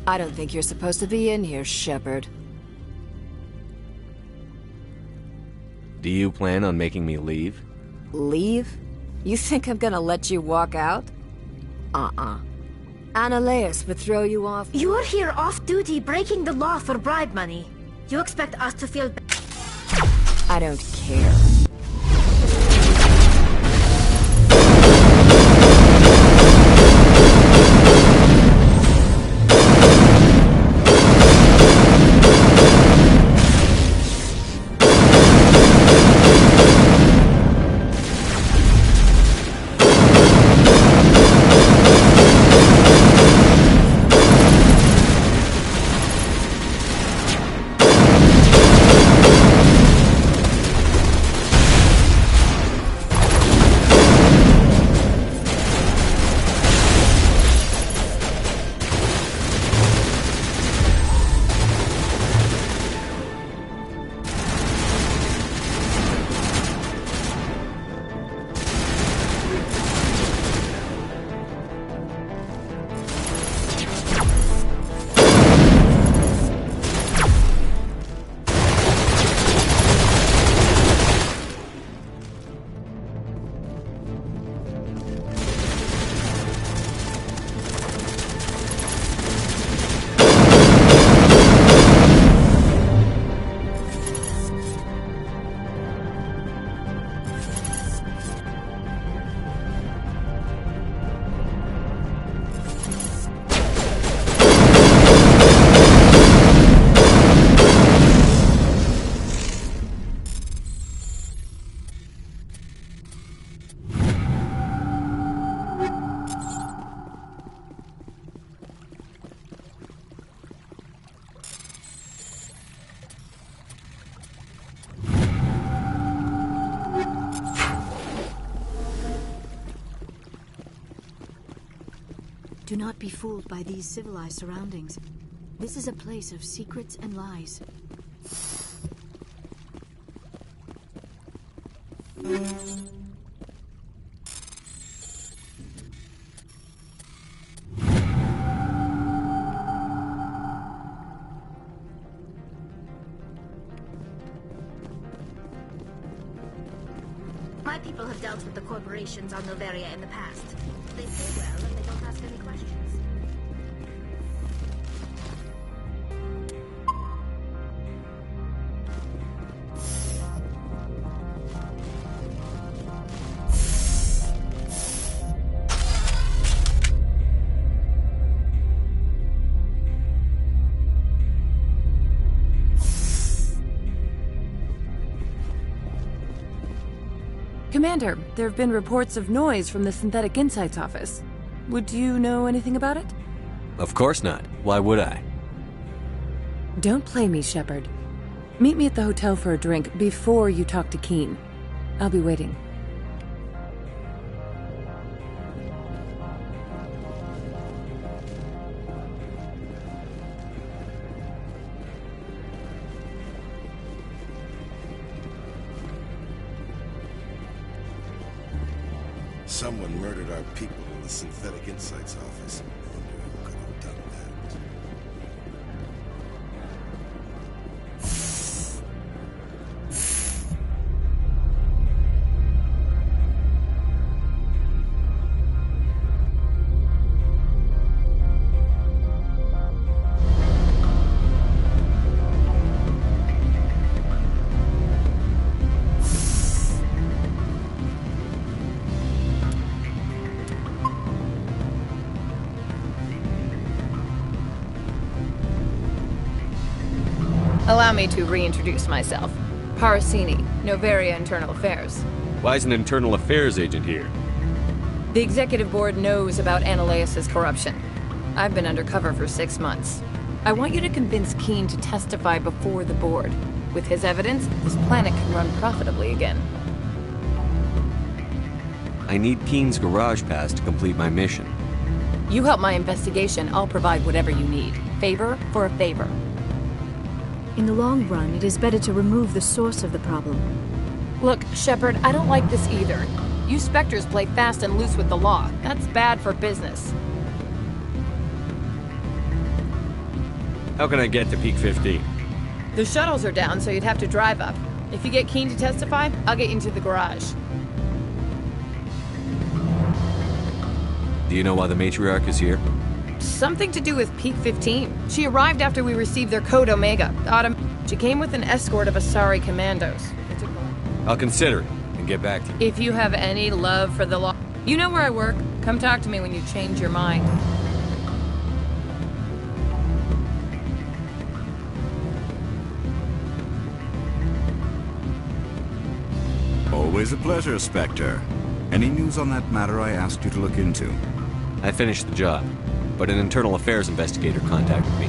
I don't think you're supposed to be in here, Shepard. Do you plan on making me leave? Leave? You think I'm gonna let you walk out? Annaleus would throw you off. You're here off-duty breaking the law for bribe money. You expect us to feel... I don't care. Do not be fooled by these civilized surroundings. This is a place of secrets and lies. My people have dealt with the corporations on Noveria in the past. They pay well and they don't ask any questions. Commander, there have been reports of noise from the Synthetic Insights office. Would you know anything about it? Of course not. Why would I? Don't play me, Shepard. Meet me at the hotel for a drink before you talk to Keen. I'll be waiting. Someone murdered our people in the Synthetic Insights office. I wonder who could have done that. Allow me to reintroduce myself. Parasini, Noveria Internal Affairs. Why is an internal affairs agent here? The executive board knows about Ananias' corruption. I've been undercover for 6 months. I want you to convince Keen to testify before the board. With his evidence, this planet can run profitably again. I need Keen's garage pass to complete my mission. You help my investigation, I'll provide whatever you need. Favor for a favor. In the long run, it is better to remove the source of the problem. Look, Shepard, I don't like this either. You Spectres play fast and loose with the law. That's bad for business. How can I get to Peak 15? The shuttles are down, so you'd have to drive up. If you get Keen to testify, I'll get you into the garage. Do you know why the Matriarch is here? Something to do with Peak 15. She arrived after we received their code Omega. She came with an escort of Asari commandos. I'll consider it and get back to you. If you have any love for the law, you know where I work. Come talk to me when you change your mind. Always a pleasure, Spectre. Any news on that matter I asked you to look into? I finished the job, but an internal affairs investigator contacted me.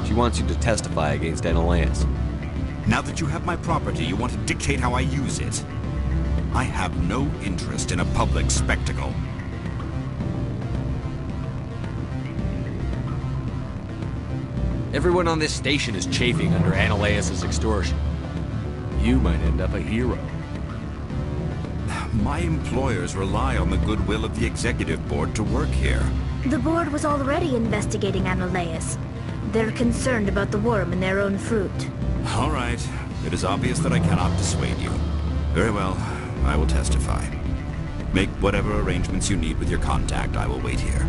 She wants you to testify against Ananias. Now that you have my property, you want to dictate how I use it. I have no interest in a public spectacle. Everyone on this station is chafing under Ananias' extortion. You might end up a hero. My employers rely on the goodwill of the executive board to work here. The board was already investigating Ananias. They're concerned about the worm in their own fruit. All right. It is obvious that I cannot dissuade you. Very well. I will testify. Make whatever arrangements you need with your contact. I will wait here.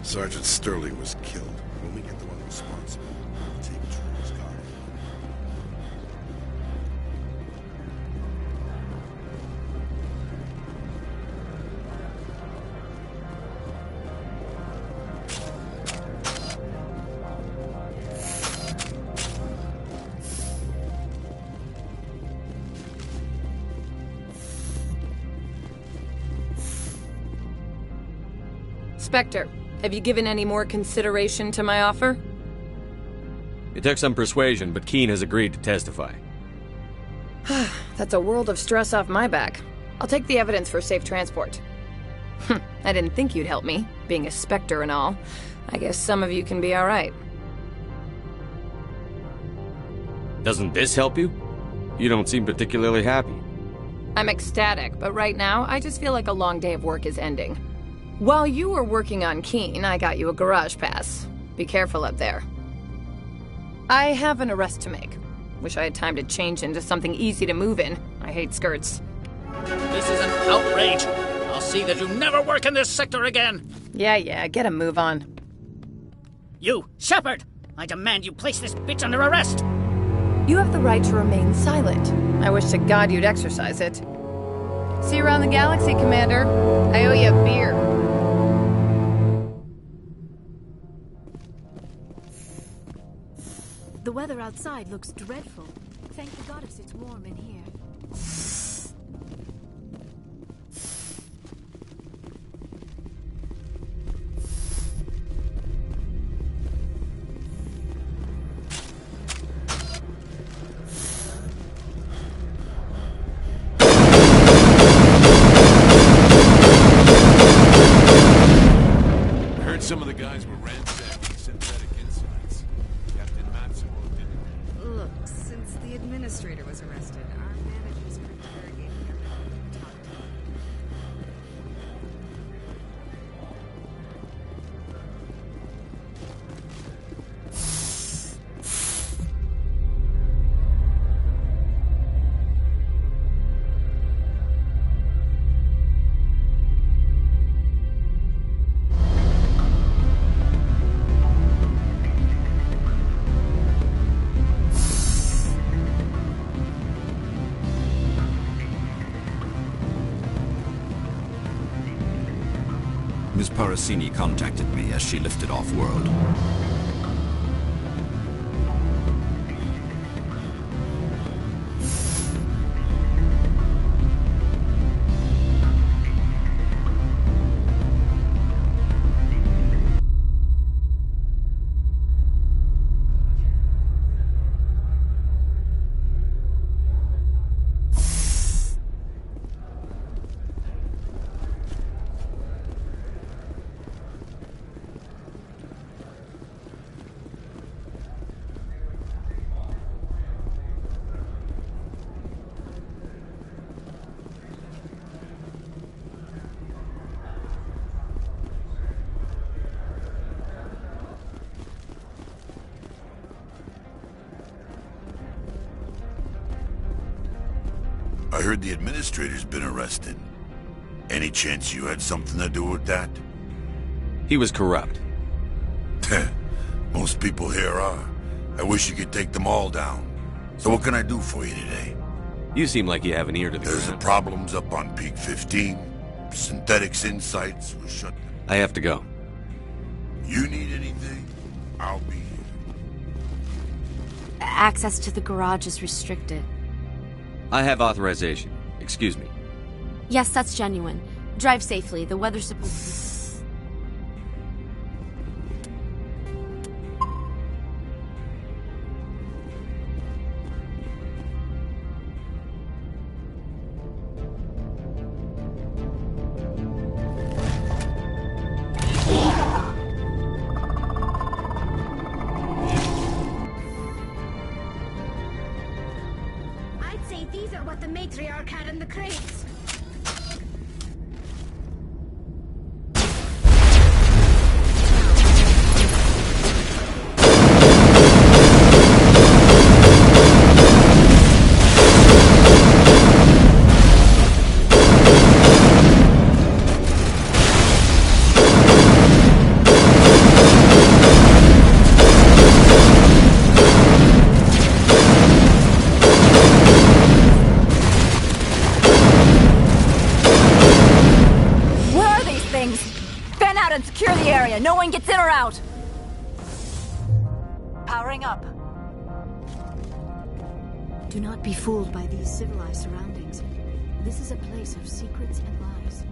Sergeant Sterling was killed. When we get the one responsible, we'll take Troy's guard. Spectre, have you given any more consideration to my offer? It took some persuasion, but Keen has agreed to testify. That's a world of stress off my back. I'll take the evidence for safe transport. I didn't think you'd help me, being a Spectre and all. I guess some of you can be alright. Doesn't this help you? You don't seem particularly happy. I'm ecstatic, but right now, I just feel like a long day of work is ending. While you were working on Keen, I got you a garage pass. Be careful up there. I have an arrest to make. Wish I had time to change into something easy to move in. I hate skirts. This is an outrage. I'll see that you never work in this sector again. Yeah, get a move on. You, Shepard! I demand you place this bitch under arrest! You have the right to remain silent. I wish to God you'd exercise it. See you around the galaxy, Commander. I owe you a beer. The weather outside looks dreadful. Thank the goddess it's warm in here. I heard some of the guys were ransacking synthetic insides. Captain Matsuo did it. Look, since the administrator was arrested, our Miss Parasini contacted me as she lifted off-world. I heard the administrator's been arrested. Any chance you had something to do with that? He was corrupt. Most people here are. I wish you could take them all down. So what can I do for you today? You seem like you have an ear to the There's ground. problems up on Peak 15. Synthetics Insights was shut down. I have to go. You need anything? I'll be here. Access to the garage is restricted. I have authorization. Excuse me. Yes, that's genuine. Drive safely. The weather's supposed to be... I'd say these are what the Matriarch had in the crates. And secure the area. No one gets in or out. Powering up. Do not be fooled by these civilized surroundings. This is a place of secrets and lies.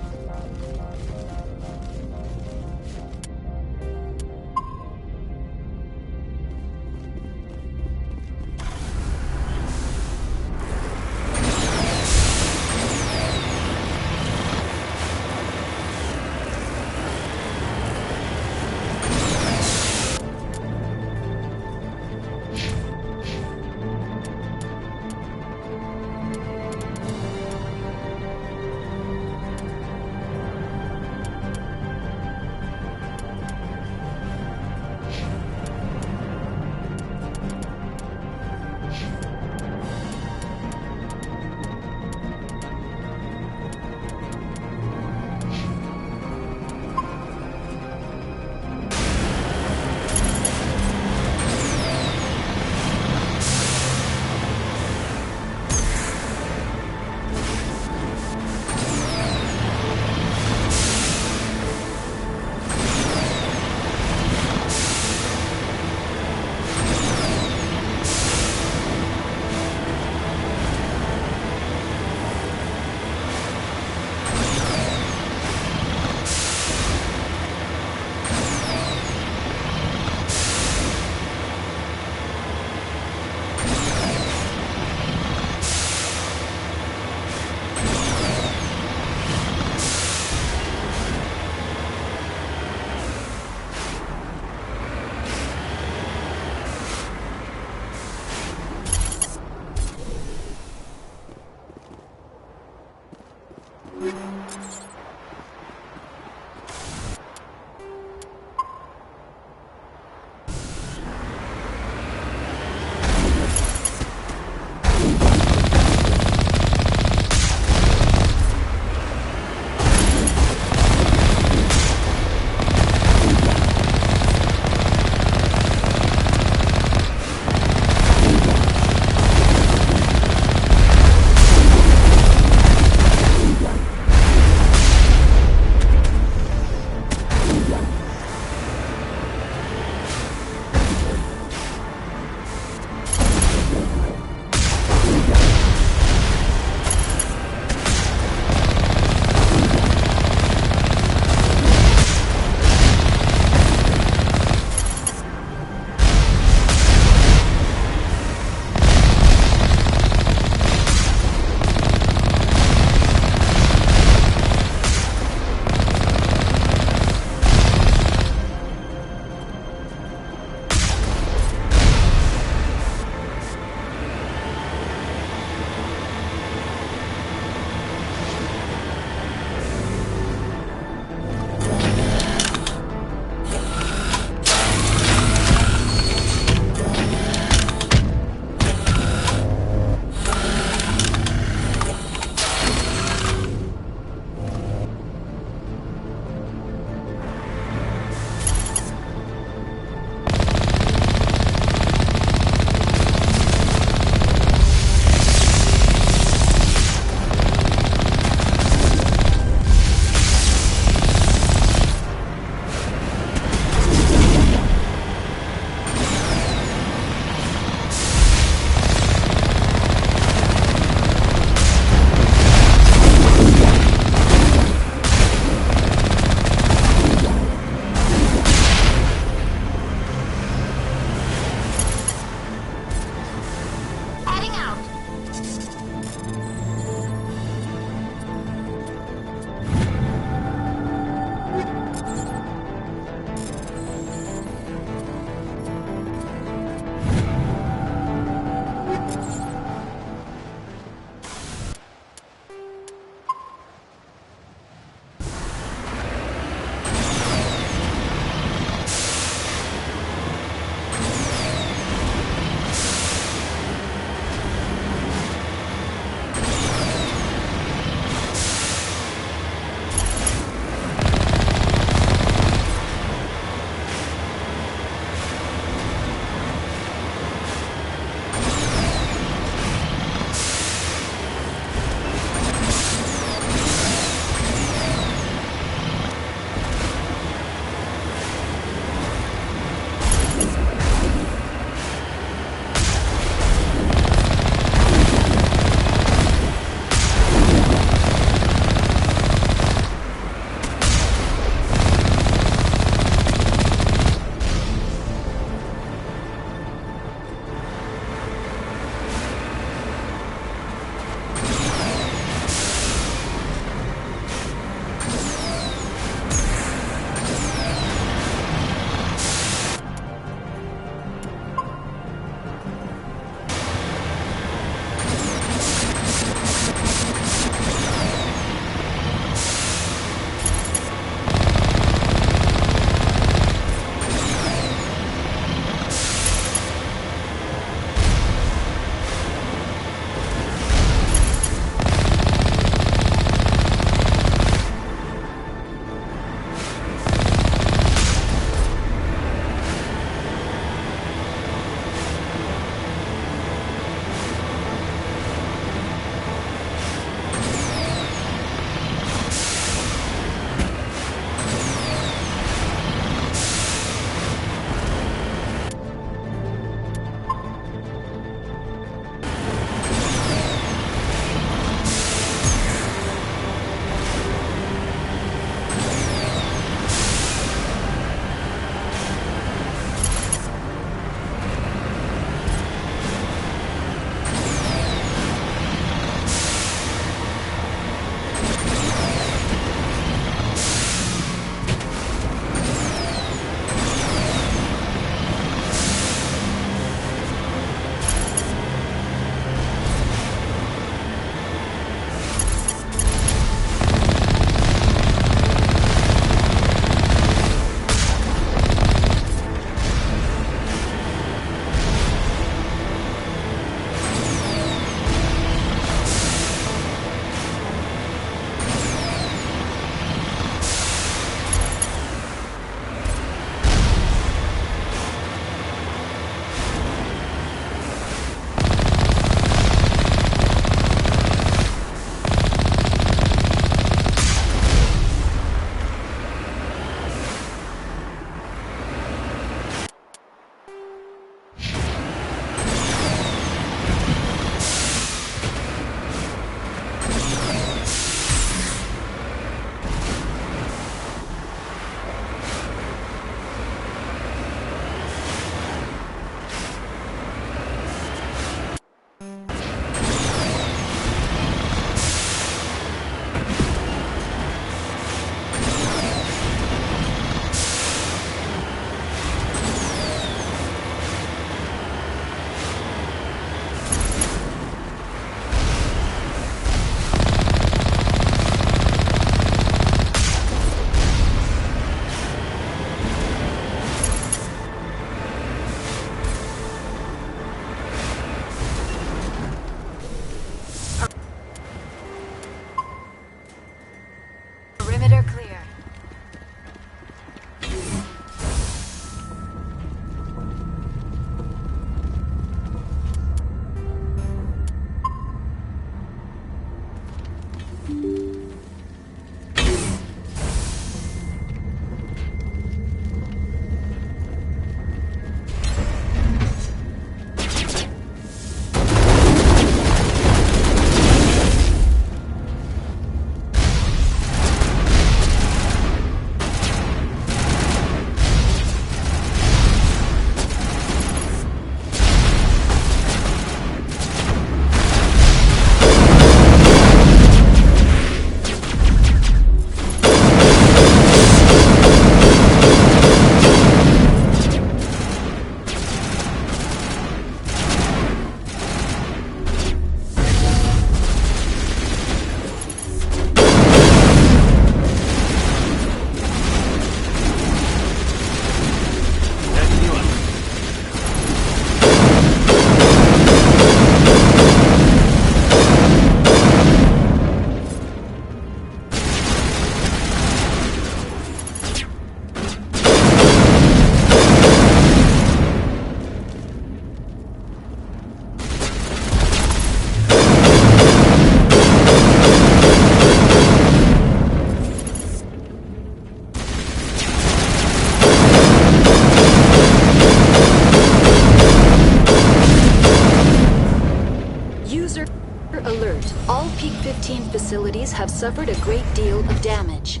quarantine facilities have suffered a great deal of damage.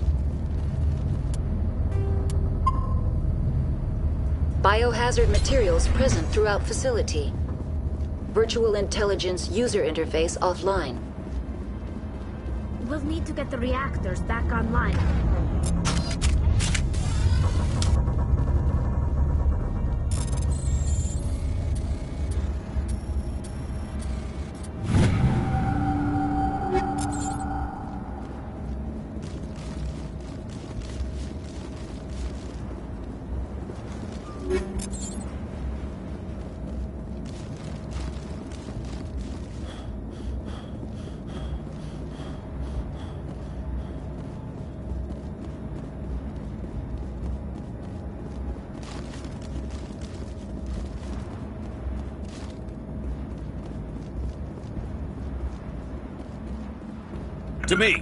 Biohazard materials present throughout facility. Virtual intelligence user interface offline. We'll need to get the reactors back online. To me!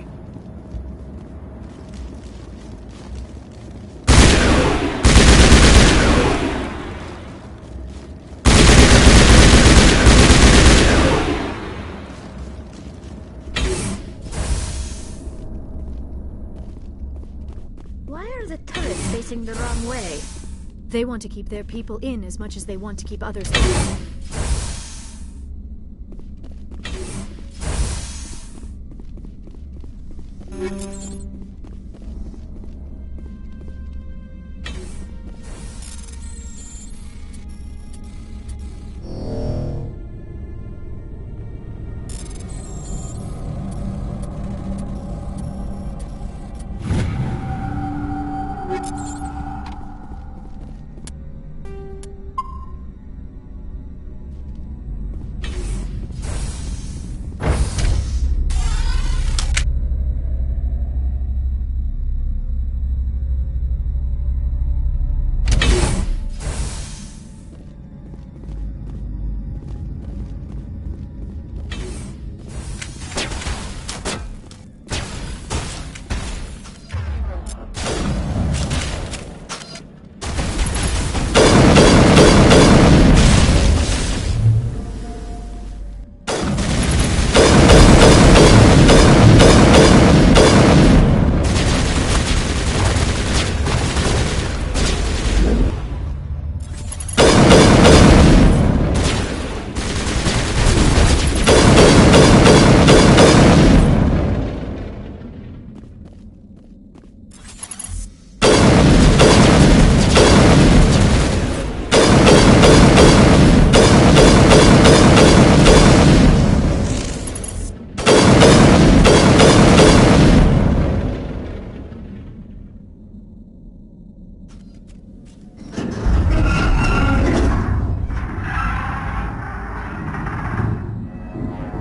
Why are the turrets facing the wrong way? They want to keep their people in as much as they want to keep others out.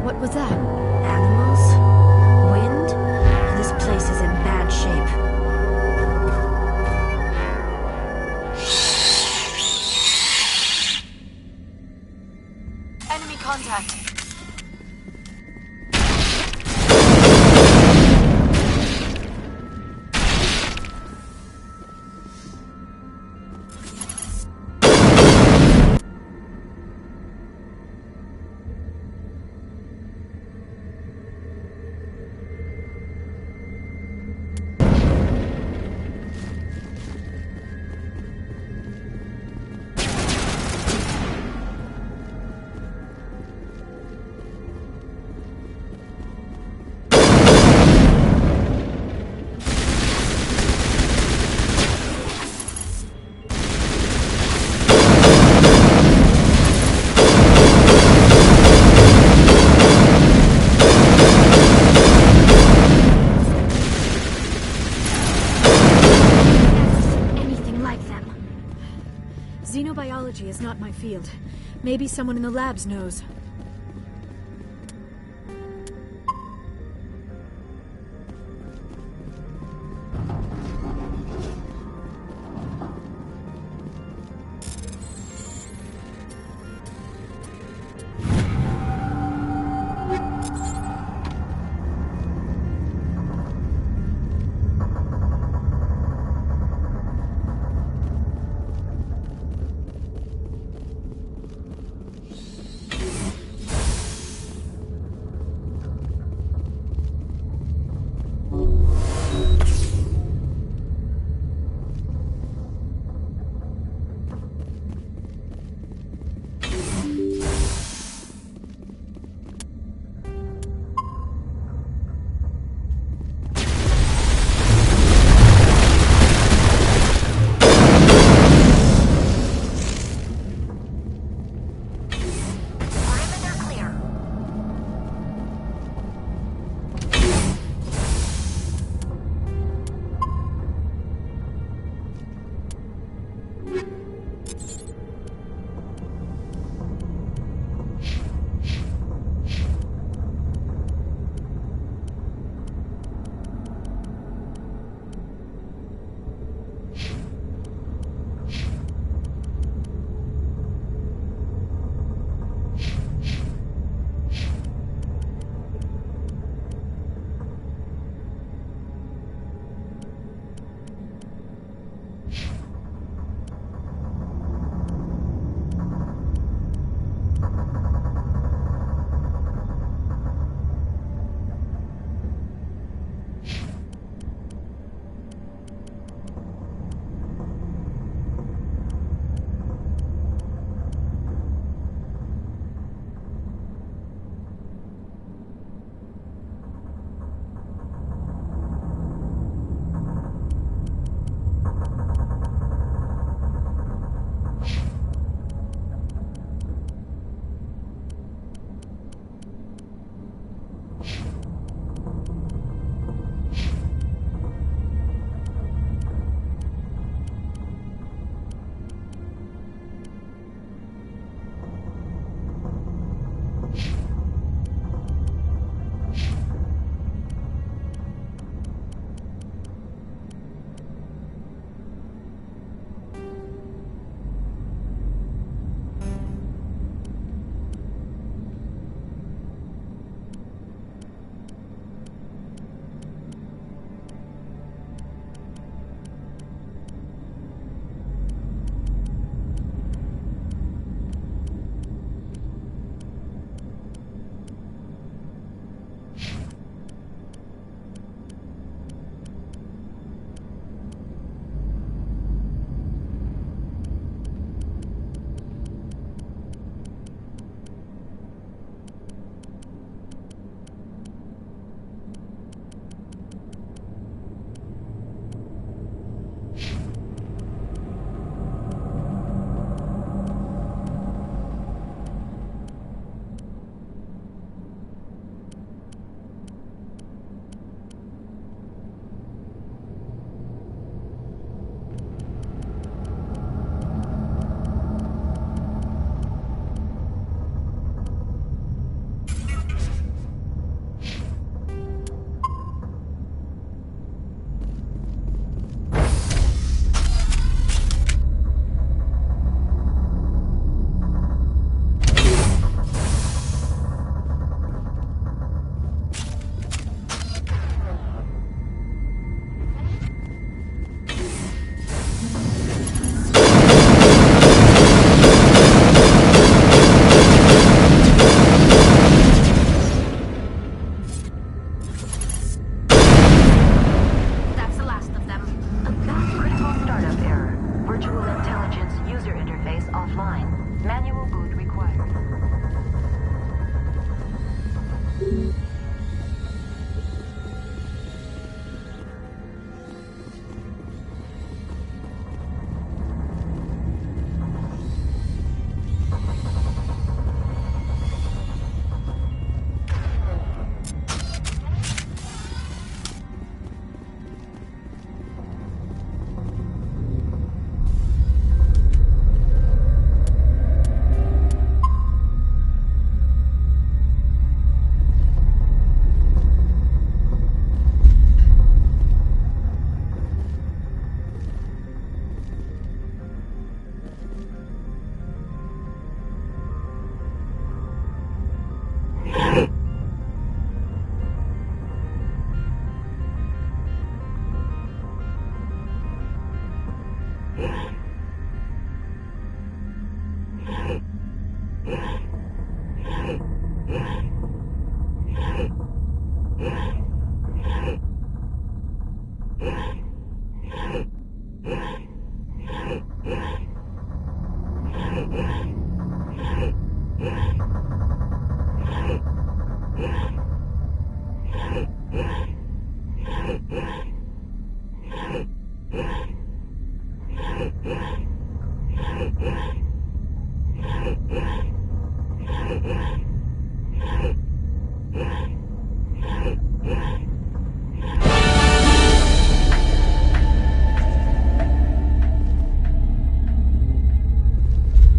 What was that? Animals? Wind? This place is in bad shape. Enemy contact. Xenobiology is not my field. Maybe someone in the labs knows.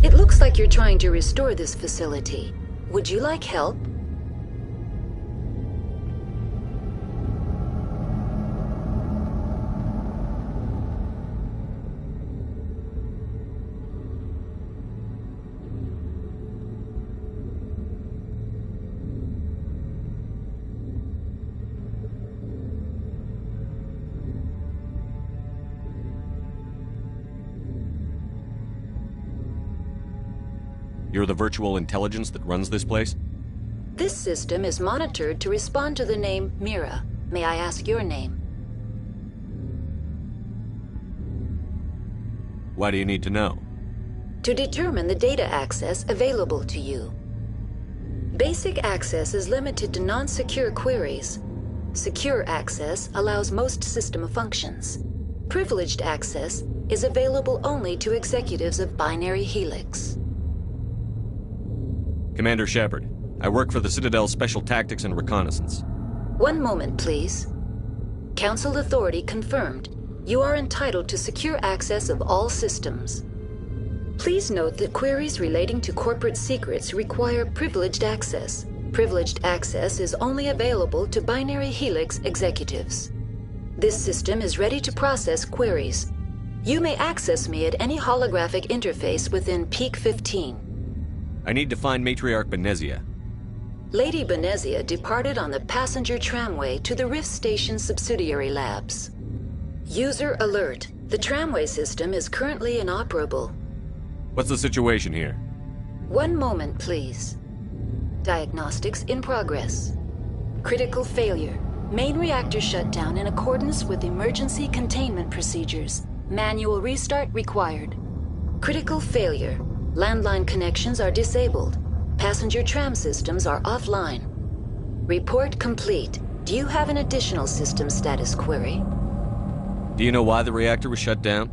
It looks like you're trying to restore this facility. Would you like help? You're the virtual intelligence that runs this place? This system is monitored to respond to the name Mira. May I ask your name? Why do you need to know? To determine the data access available to you. Basic access is limited to non-secure queries. Secure access allows most system functions. Privileged access is available only to executives of Binary Helix. Commander Shepard, I work for the Citadel's Special Tactics and Reconnaissance. One moment, please. Council authority confirmed. You are entitled to secure access of all systems. Please note that queries relating to corporate secrets require privileged access. Privileged access is only available to Binary Helix executives. This system is ready to process queries. You may access me at any holographic interface within Peak 15. I need to find Matriarch Benezia. Lady Benezia departed on the passenger tramway to the Rift Station subsidiary labs. User alert. The tramway system is currently inoperable. What's the situation here? One moment, please. Diagnostics in progress. Critical failure. Main reactor shut down in accordance with emergency containment procedures. Manual restart required. Critical failure. Landline connections are disabled. Passenger tram systems are offline. Report complete. Do you have an additional system status query? Do you know why the reactor was shut down?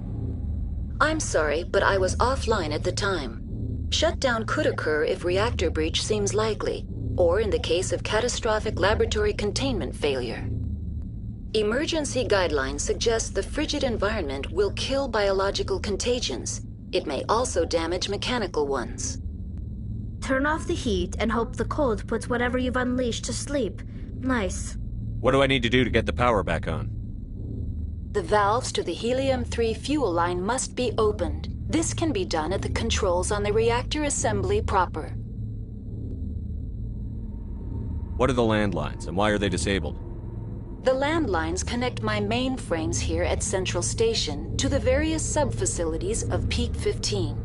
I'm sorry, but I was offline at the time. Shutdown could occur if reactor breach seems likely, or in the case of catastrophic laboratory containment failure. Emergency guidelines suggest the frigid environment will kill biological contagions. It may also damage mechanical ones. Turn off the heat and hope the cold puts whatever you've unleashed to sleep. Nice. What do I need to do to get the power back on? The valves to the helium-3 fuel line must be opened. This can be done at the controls on the reactor assembly proper. What are the landlines, and why are they disabled? The landlines connect my mainframes here at Central Station to the various sub-facilities of Peak 15.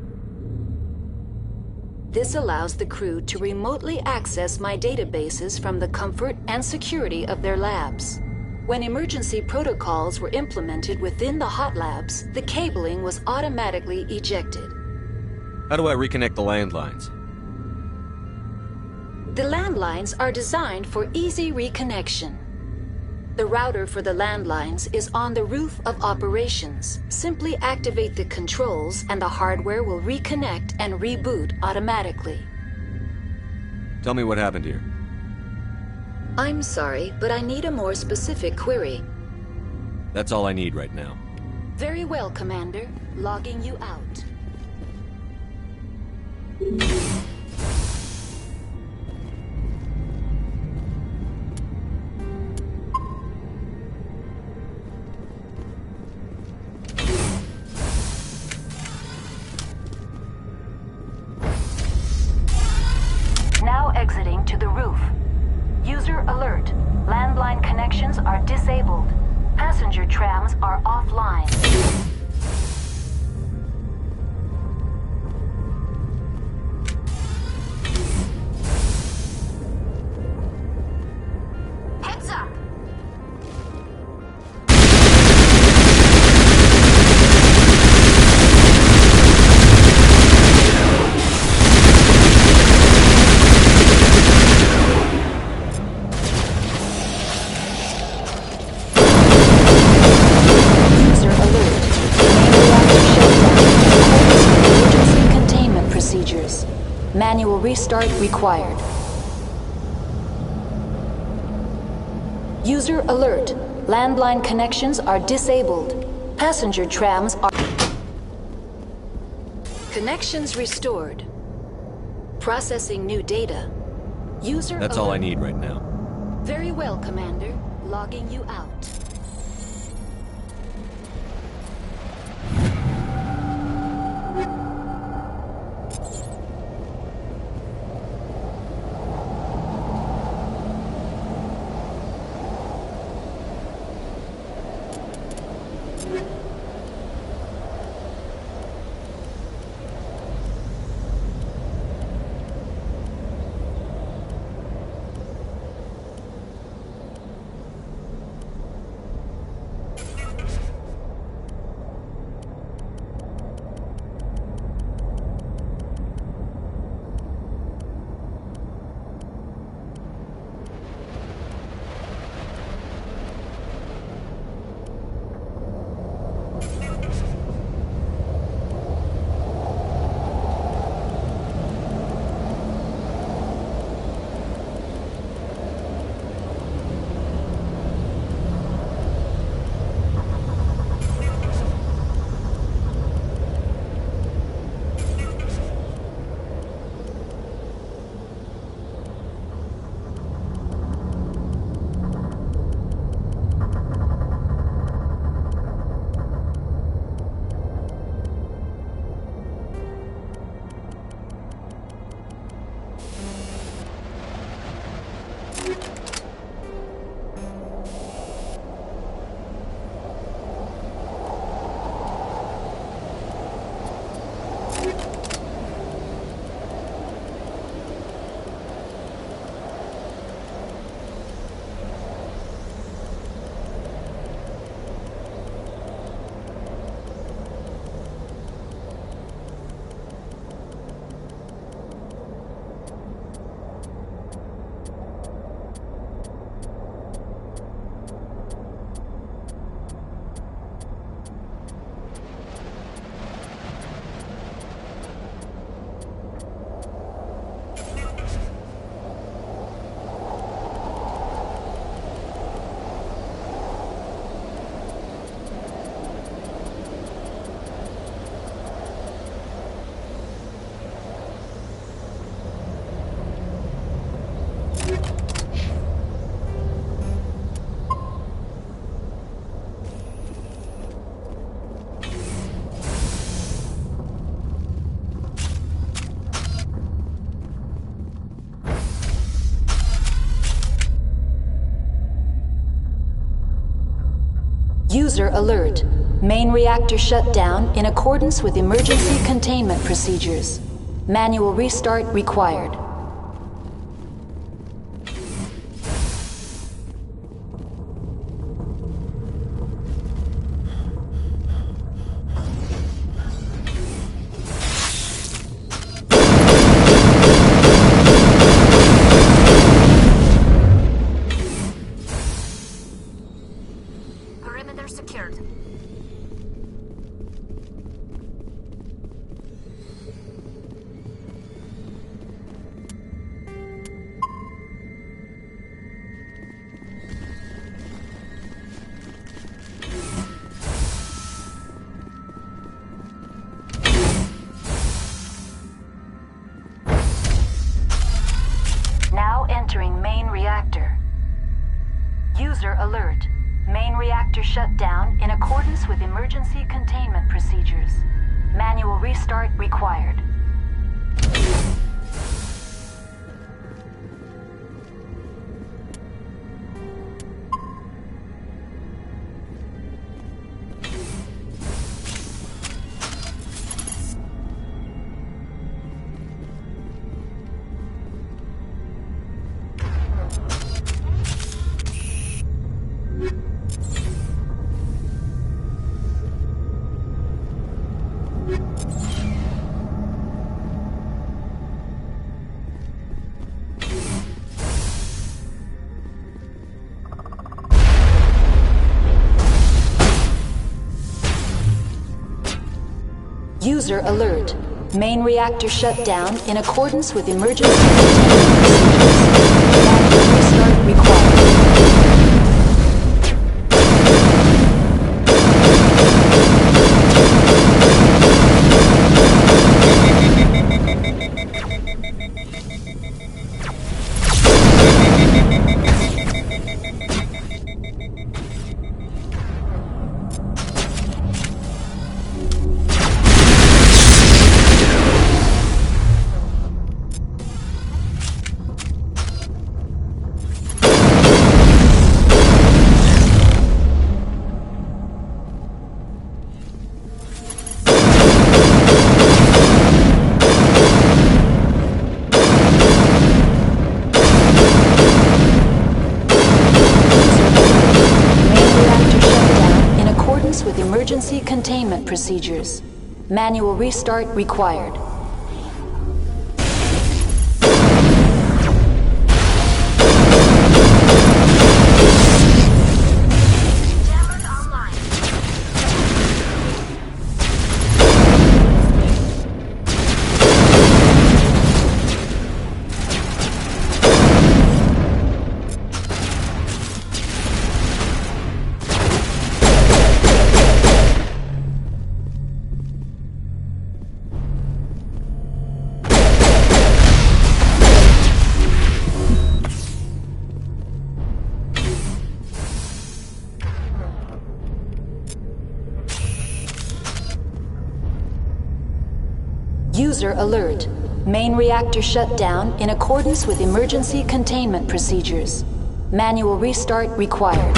This allows the crew to remotely access my databases from the comfort and security of their labs. When emergency protocols were implemented within the hot labs, the cabling was automatically ejected. How do I reconnect the landlines? The landlines are designed for easy reconnection. The router for the landlines is on the roof of operations. Simply activate the controls and the hardware will reconnect and reboot automatically. Tell me what happened here. I'm sorry, but I need a more specific query. That's all I need right now. Very well, Commander. Logging you out. Now exiting to the roof. User alert. Landline connections are disabled. Passenger trams are offline. Manual restart required. User alert. Landline connections are disabled. Passenger trams are... Connections restored. Processing new data. User That's all I need right now. Very well, Commander. Logging you out. User alert. Main reactor shut down in accordance with emergency containment procedures. Manual restart required. Perimeter secured. Now entering main reactor. User alert. Main reactor shut down in accordance with emergency containment procedures. Manual restart required. User alert. Main reactor shut down in accordance with emergency containment procedures. Restart required. Emergency containment procedures. Manual restart required. User alert. Main reactor shut down in accordance with emergency containment procedures. Manual restart required.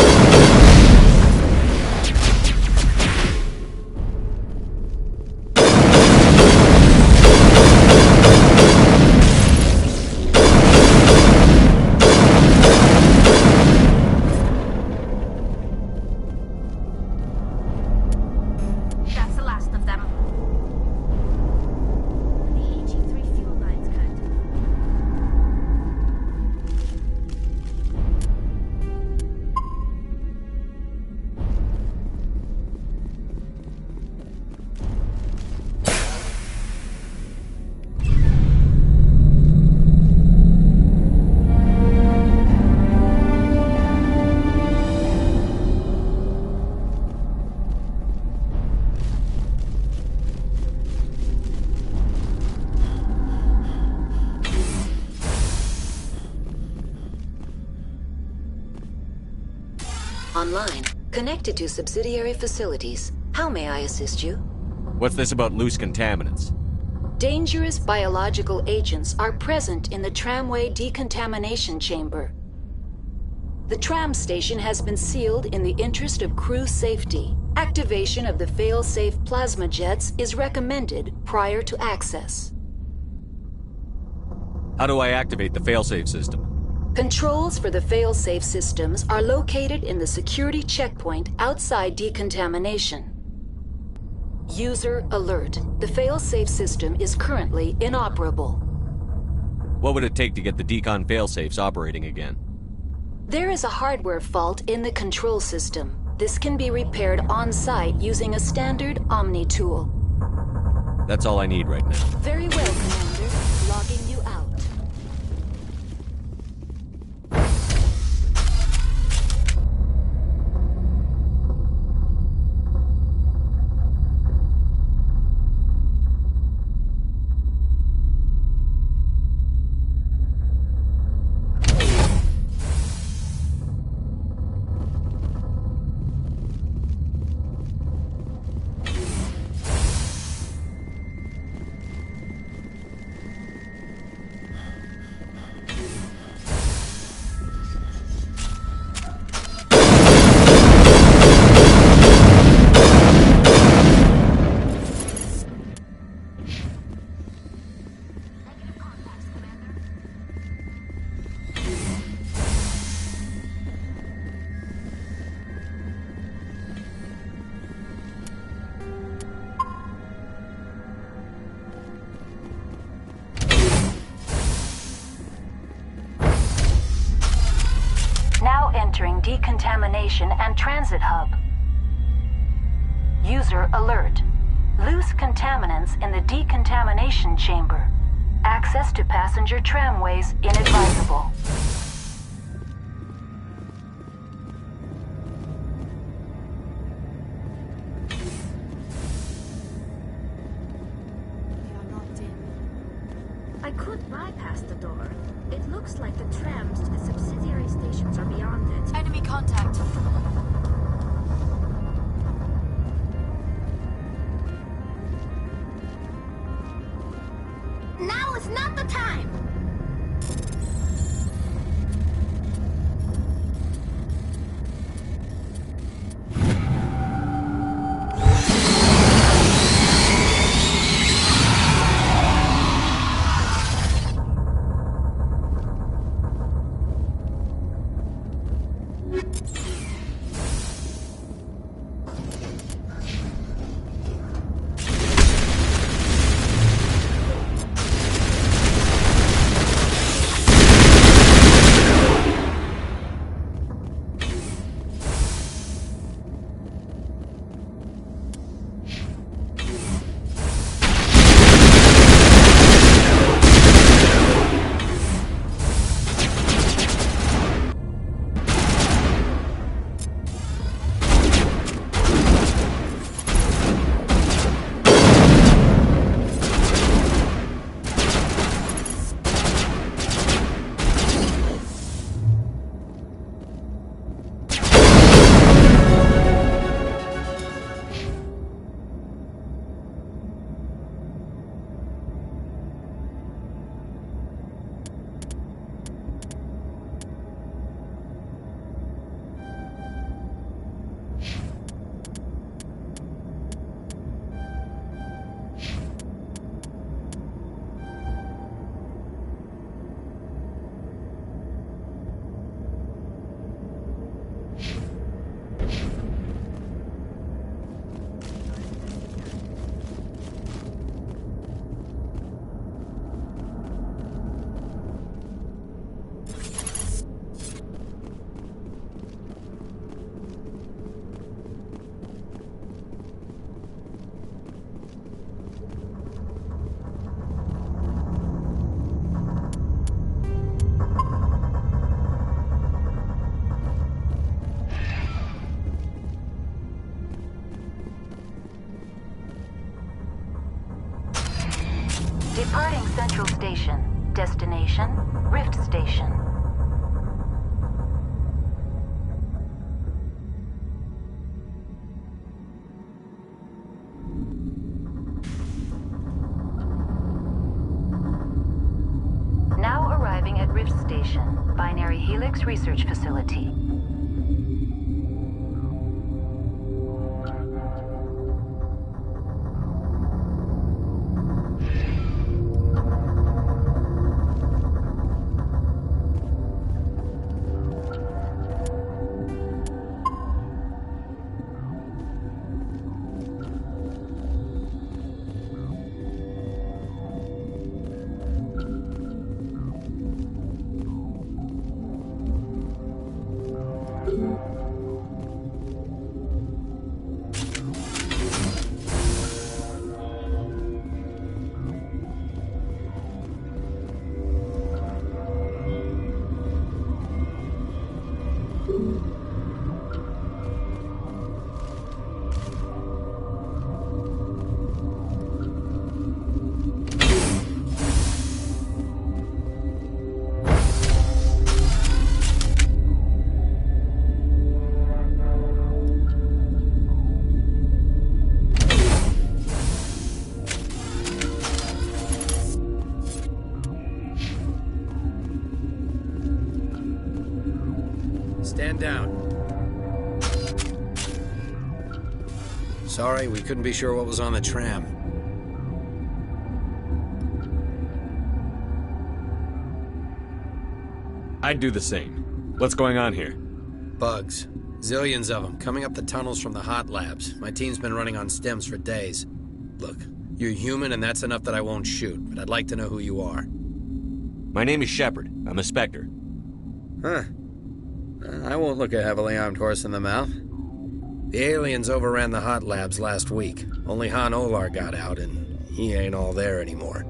Online. Connected to subsidiary facilities. How may I assist you? What's this about loose contaminants? Dangerous biological agents are present in the tramway decontamination chamber. The tram station has been sealed in the interest of crew safety. Activation of the fail-safe plasma jets is recommended prior to access. How do I activate the failsafe system? Controls for the fail-safe systems are located in the security checkpoint outside decontamination. User alert. The fail-safe system is currently inoperable. What would it take to get the decon failsafes operating again? There is a hardware fault in the control system. This can be repaired on-site using a standard Omni tool. That's all I need right now. Very well, Commander. Logging you out. Now entering decontamination and transit hub. User alert. Loose contaminants in the decontamination destination chamber. Access to passenger tramways inadvisable. I could bypass the door. It looks like the trams to the subsidiary stations are beyond it. Enemy contact. Now is not the time! Departing Central Station. Destination, Rift Station. Now arriving at Rift Station, Binary Helix Research Facility. Stand down. Sorry, we couldn't be sure what was on the tram. I'd do the same. What's going on here? Bugs. Zillions of them, coming up the tunnels from the hot labs. My team's been running on stems for days. Look, you're human and that's enough that I won't shoot, but I'd like to know who you are. My name is Shepard. I'm a Spectre. Huh. I won't look a heavily armed horse in the mouth. The aliens overran the hot labs last week. Only Han Olar got out, and he ain't all there anymore.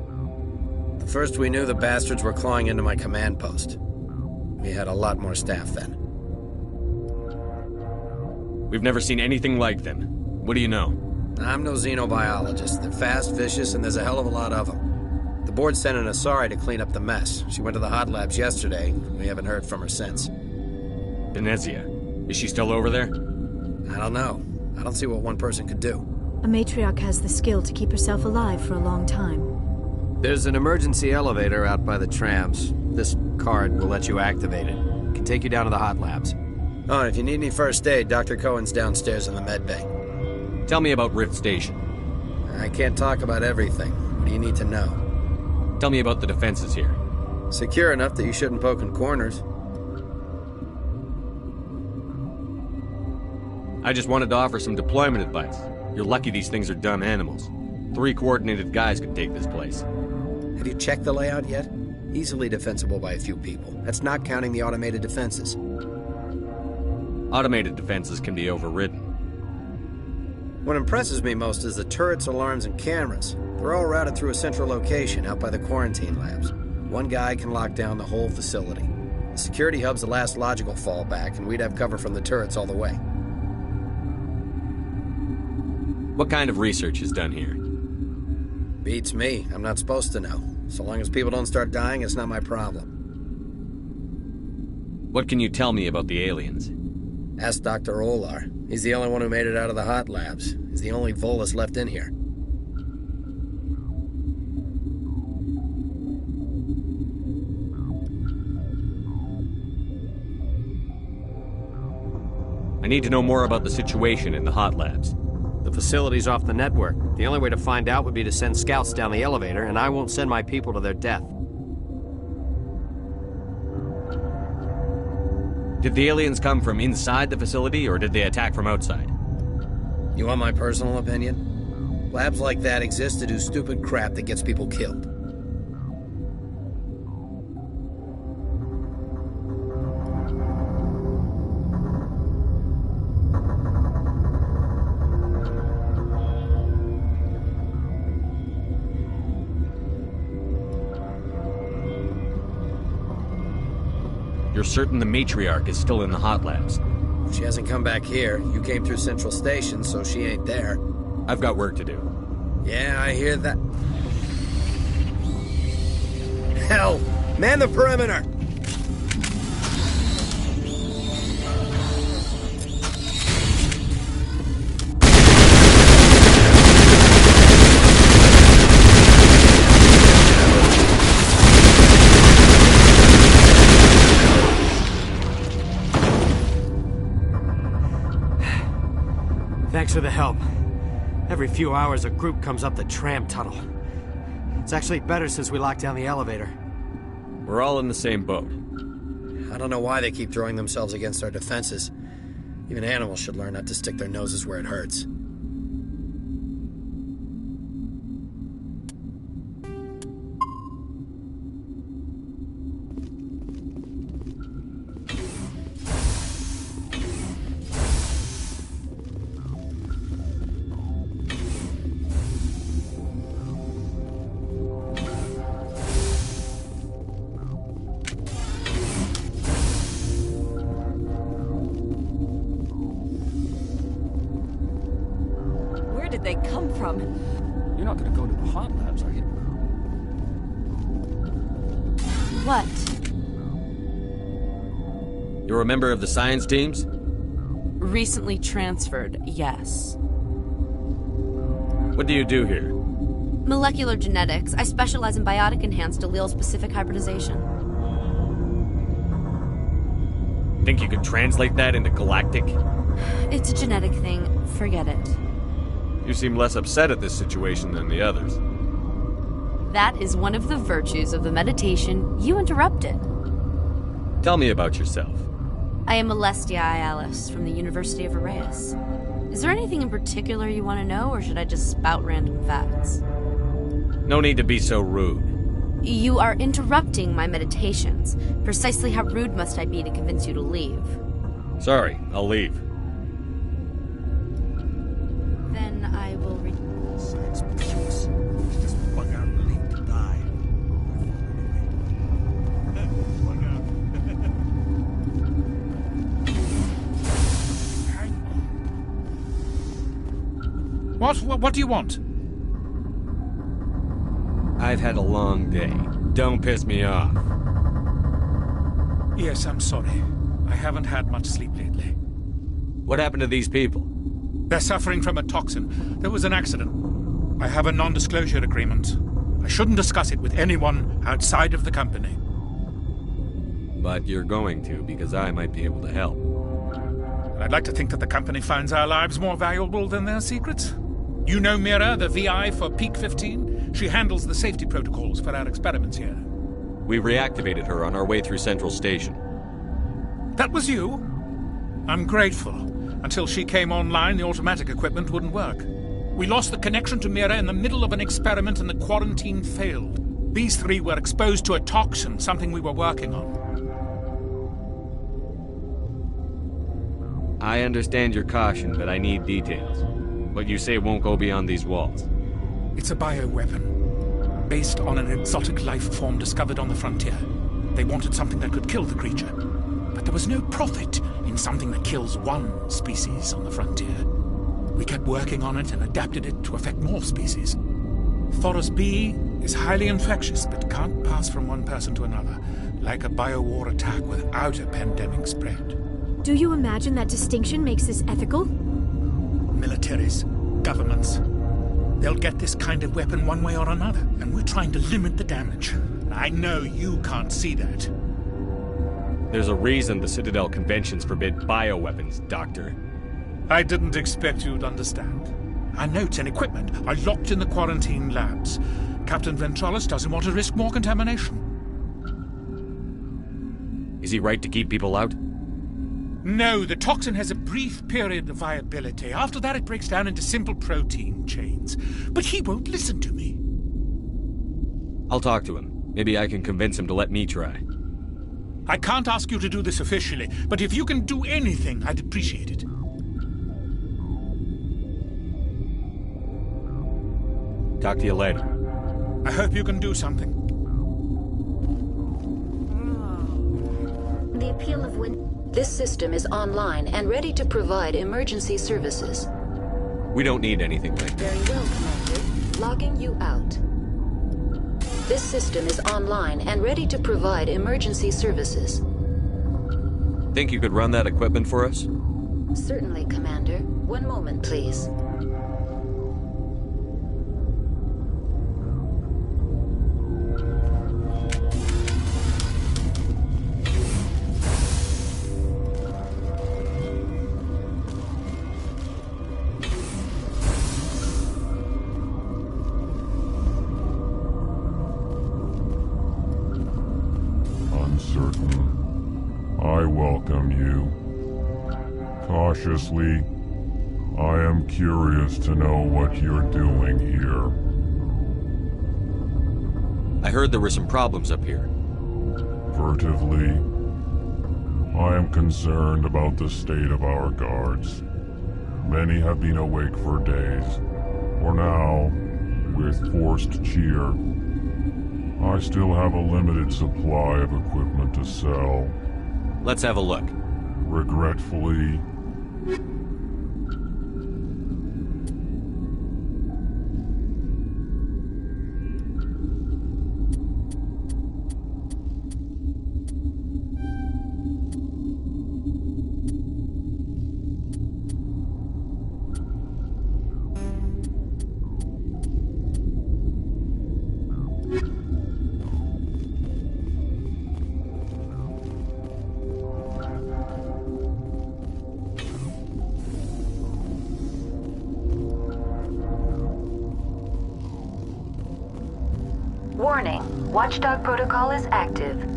The first we knew, the bastards were clawing into my command post. We had a lot more staff then. We've never seen anything like them. What do you know? I'm no xenobiologist. They're fast, vicious, and there's a hell of a lot of them. The board sent an Asari to clean up the mess. She went to the hot labs yesterday. We haven't heard from her since. Benezia. Is she still over there? I don't know. I don't see what one person could do. A matriarch has the skill to keep herself alive for a long time. There's an emergency elevator out by the trams. This card will let you activate it. It can take you down to the hot labs. Oh, and if you need any first aid, Dr. Cohen's downstairs in the med bay. Tell me about Rift Station. I can't talk about everything. What do you need to know? Tell me about the defenses here. Secure enough that you shouldn't poke in corners. I just wanted to offer some deployment advice. You're lucky these things are dumb animals. 3 coordinated guys could take this place. Have you checked the layout yet? Easily defensible by a few people. That's not counting the automated defenses. Automated defenses can be overridden. What impresses me most is the turrets, alarms, and cameras. They're all routed through a central location out by the quarantine labs. One guy can lock down the whole facility. The security hub's the last logical fallback, and we'd have cover from the turrets all the way. What kind of research is done here? Beats me. I'm not supposed to know. So long as people don't start dying, it's not my problem. What can you tell me about the aliens? Ask Dr. Olar. He's the only one who made it out of the hot labs. He's the only Volus left in here. I need to know more about the situation in the hot labs. The facility's off the network. The only way to find out would be to send scouts down the elevator, and I won't send my people to their death. Did the aliens come from inside the facility, or did they attack from outside? You want my personal opinion? Labs like that exist to do stupid crap that gets people killed. You're certain the Matriarch is still in the hot labs? She hasn't come back here. You came through Central Station, so she ain't there. I've got work to do. Yeah, I hear that. Hell! Man the perimeter! Thanks for the help. Every few hours, a group comes up the tram tunnel. It's actually better since we locked down the elevator. We're all in the same boat. I don't know why they keep throwing themselves against our defenses. Even animals should learn not to stick their noses where it hurts. Where did they come from? You're not going to go to the hot labs, are you? What? You're a member of the science teams? Recently transferred, yes. What do you do here? Molecular genetics. I specialize in biotic-enhanced allele-specific hybridization. Think you could translate that into galactic? It's a genetic thing. Forget it. You seem less upset at this situation than the others. That is one of the virtues of the meditation you interrupted. Tell me about yourself. I am Alestia Ialis from the University of Arraeus. Is there anything in particular you want to know, or should I just spout random facts? No need to be so rude. You are interrupting my meditations. Precisely how rude must I be to convince you to leave? Sorry, I'll leave. Then I will read. What do you want? I've had a long day. Don't piss me off. Yes, I'm sorry. I haven't had much sleep lately. What happened to these people? They're suffering from a toxin. There was an accident. I have a non-disclosure agreement. I shouldn't discuss it with anyone outside of the company. But you're going to, because I might be able to help. I'd like to think that the company finds our lives more valuable than their secrets. You know Mira, the VI for Peak 15? She handles the safety protocols for our experiments here. We reactivated her on our way through Central Station. That was you? I'm grateful. Until she came online, the automatic equipment wouldn't work. We lost the connection to Mira in the middle of an experiment and the quarantine failed. These three were exposed to a toxin, something we were working on. I understand your caution, but I need details. What you say won't go beyond these walls. It's a bioweapon, based on an exotic life form discovered on the frontier. They wanted something that could kill the creature. But there was no profit in something that kills one species on the frontier. We kept working on it and adapted it to affect more species. Thoros B is highly infectious, but can't pass from one person to another, like a biowar attack without a pandemic spread. Do you imagine that distinction makes this ethical? Militaries, governments, they'll get this kind of weapon one way or another, and we're trying to limit the damage. I know you can't see that. There's a reason the Citadel conventions forbid bioweapons, Doctor. I didn't expect you'd understand. Our notes and equipment are locked in the quarantine labs. Captain Ventralis doesn't want to risk more contamination. Is he right to keep people out? No, the toxin has a brief period of viability. After that, it breaks down into simple protein chains. But he won't listen to me. I'll talk to him. Maybe I can convince him to let me try. I can't ask you to do this officially, but if you can do anything, I'd appreciate it. Talk to you later. I hope you can do something. The appeal of This system is online and ready to provide emergency services. We don't need anything like that. Very well, Commander. Logging you out. This system is online and ready to provide emergency services. Think you could run that equipment for us? Certainly, Commander. One moment, please. I welcome you. Cautiously, I am curious to know what you're doing here. I heard there were some problems up here. Furtively, I am concerned about the state of our guards. Many have been awake for days. For now, with forced cheer, I still have a limited supply of equipment to sell. Let's have a look. Regretfully, Warning. Watchdog protocol is active.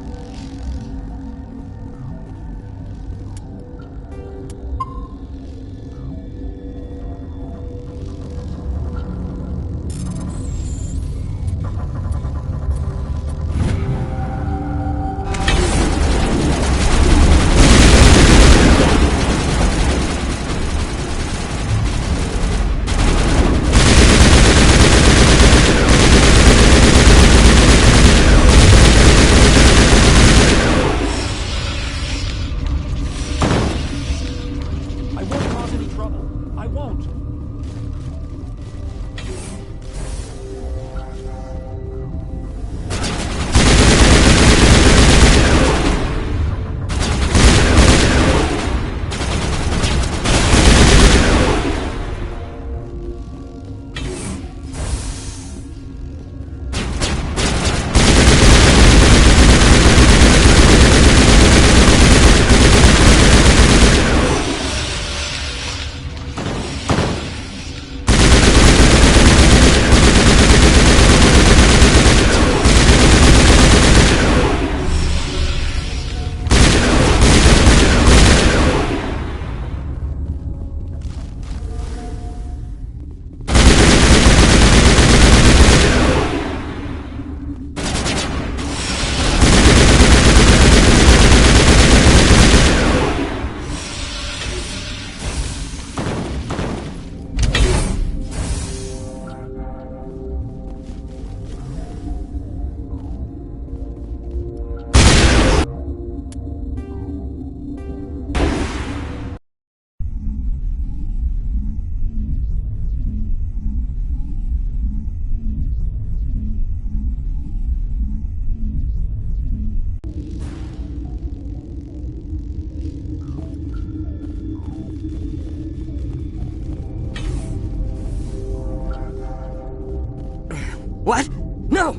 No!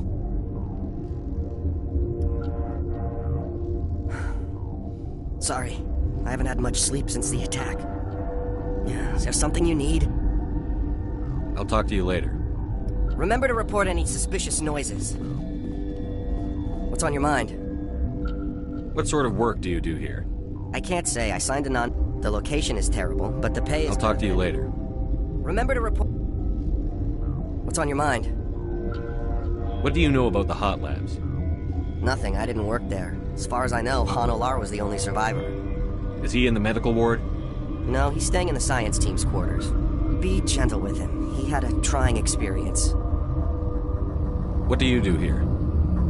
Sorry, I haven't had much sleep since the attack. Is there something you need? I'll talk to you later. Remember to report any suspicious noises. What's on your mind? What sort of work do you do here? I can't say. I signed a non... The location is terrible, but the pay is... I'll talk to you later. Remember to report... What's on your mind? What do you know about the Hot Labs? Nothing. I didn't work there. As far as I know, Han Olar was the only survivor. Is he in the medical ward? No, he's staying in the science team's quarters. Be gentle with him. He had a trying experience. What do you do here?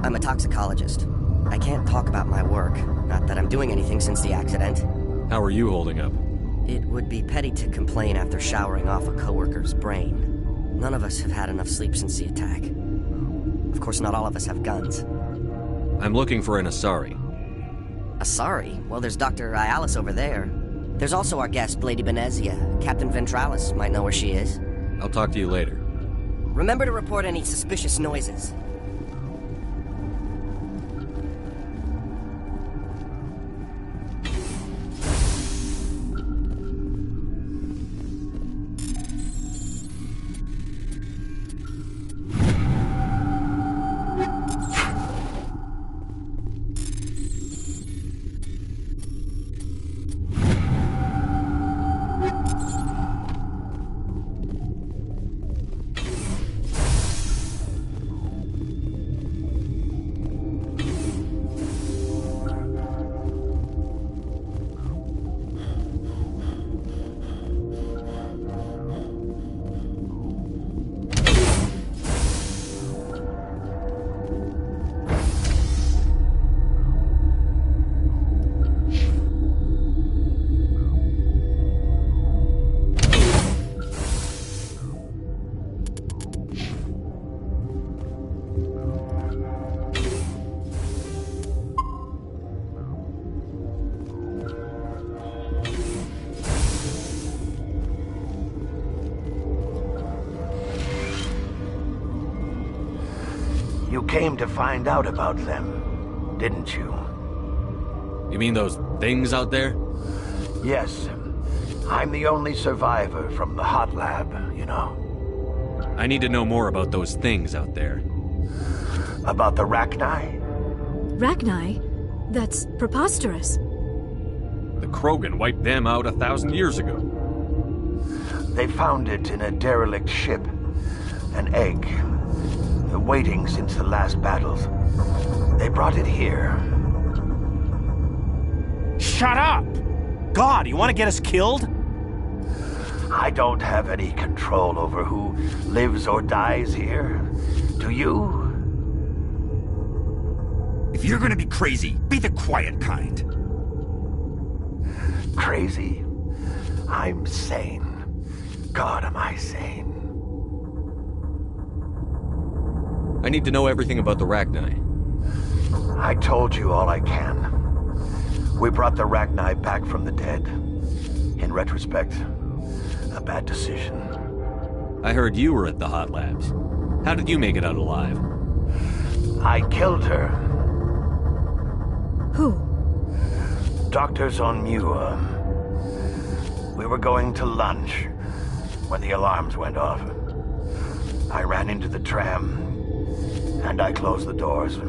I'm a toxicologist. I can't talk about my work. Not that I'm doing anything since the accident. How are you holding up? It would be petty to complain after showering off a coworker's brain. None of us have had enough sleep since the attack. Of course, not all of us have guns. I'm looking for an Asari. Asari? Well, there's Dr. Ialis over there. There's also our guest, Lady Benezia. Captain Ventralis might know where she is. I'll talk to you later. Remember to report any suspicious noises. You came to find out about them, didn't you? You mean those things out there? Yes. I'm the only survivor from the Hot Lab, you know. I need to know more about those things out there. About the Rachni? Rachni? That's preposterous. The Krogan wiped them out 1,000 years ago. They found it in a derelict ship. An egg. Waiting since the last battles. They brought it here. Shut up! God, you want to get us killed? I don't have any control over who lives or dies here. Do you? If you're gonna be crazy, be the quiet kind. Crazy? I'm sane. God, am I sane. I need to know everything about the Rachni. I told you all I can. We brought the Rachni back from the dead. In retrospect, a bad decision. I heard you were at the Hot Labs. How did you make it out alive? I killed her. Who? Doctors on Muir. We were going to lunch when the alarms went off. I ran into the tram, and I closed the doors.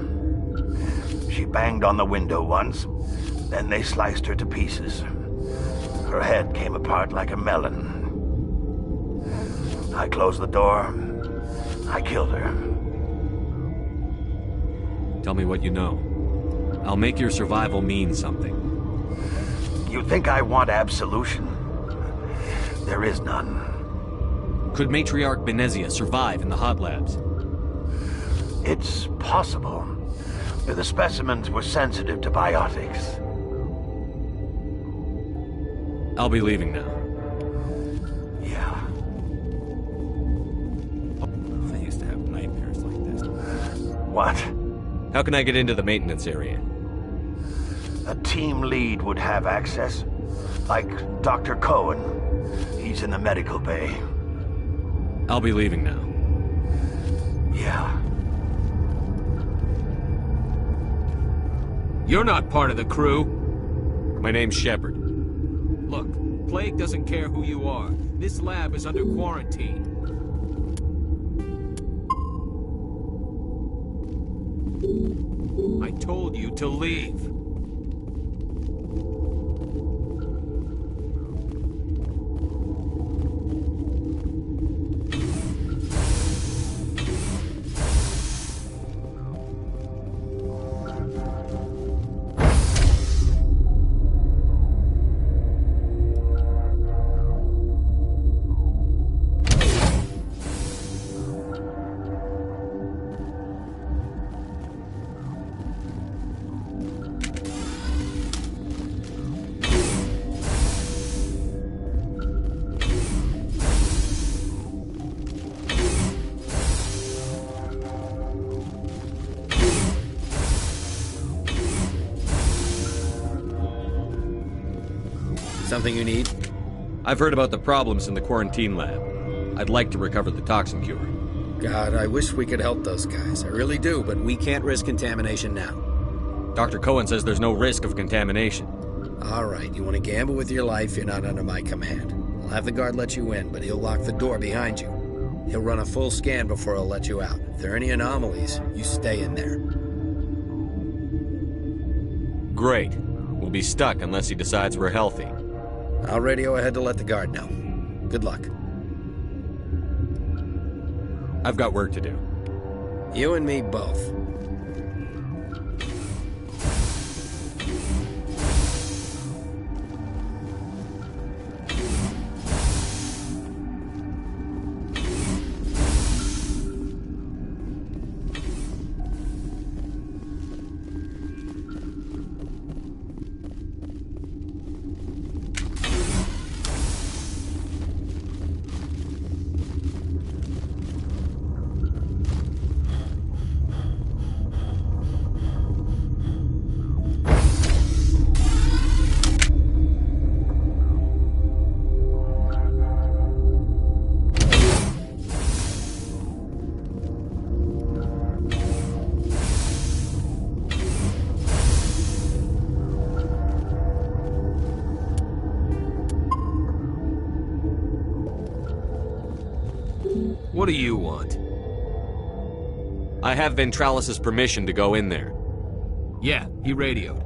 She banged on the window once, then they sliced her to pieces. Her head came apart like a melon. I closed the door. I killed her. Tell me what you know. I'll make your survival mean something. You think I want absolution? There is none. Could Matriarch Benezia survive in the Hot Labs? It's possible. The specimens were sensitive to biotics. I'll be leaving now. Yeah. I used to have nightmares like this. What? How can I get into the maintenance area? A team lead would have access. Like Dr. Cohen. He's in the medical bay. I'll be leaving now. Yeah. You're not part of the crew. My name's Shepard. Look, Plague doesn't care who you are. This lab is under quarantine. I told you to leave. Something you need? I've heard about the problems in the quarantine lab. I'd like to recover the toxin cure. God, I wish we could help those guys. I really do, but we can't risk contamination now. Dr. Cohen says there's no risk of contamination. All right, you want to gamble with your life, you're not under my command. I'll have the guard let you in, but he'll lock the door behind you. He'll run a full scan before he'll let you out. If there are any anomalies, you stay in there. Great. We'll be stuck unless he decides we're healthy. I'll radio ahead to let the guard know. Good luck. I've got work to do. You and me both. What do you want? I have Ventralis's permission to go in there. Yeah, he radioed.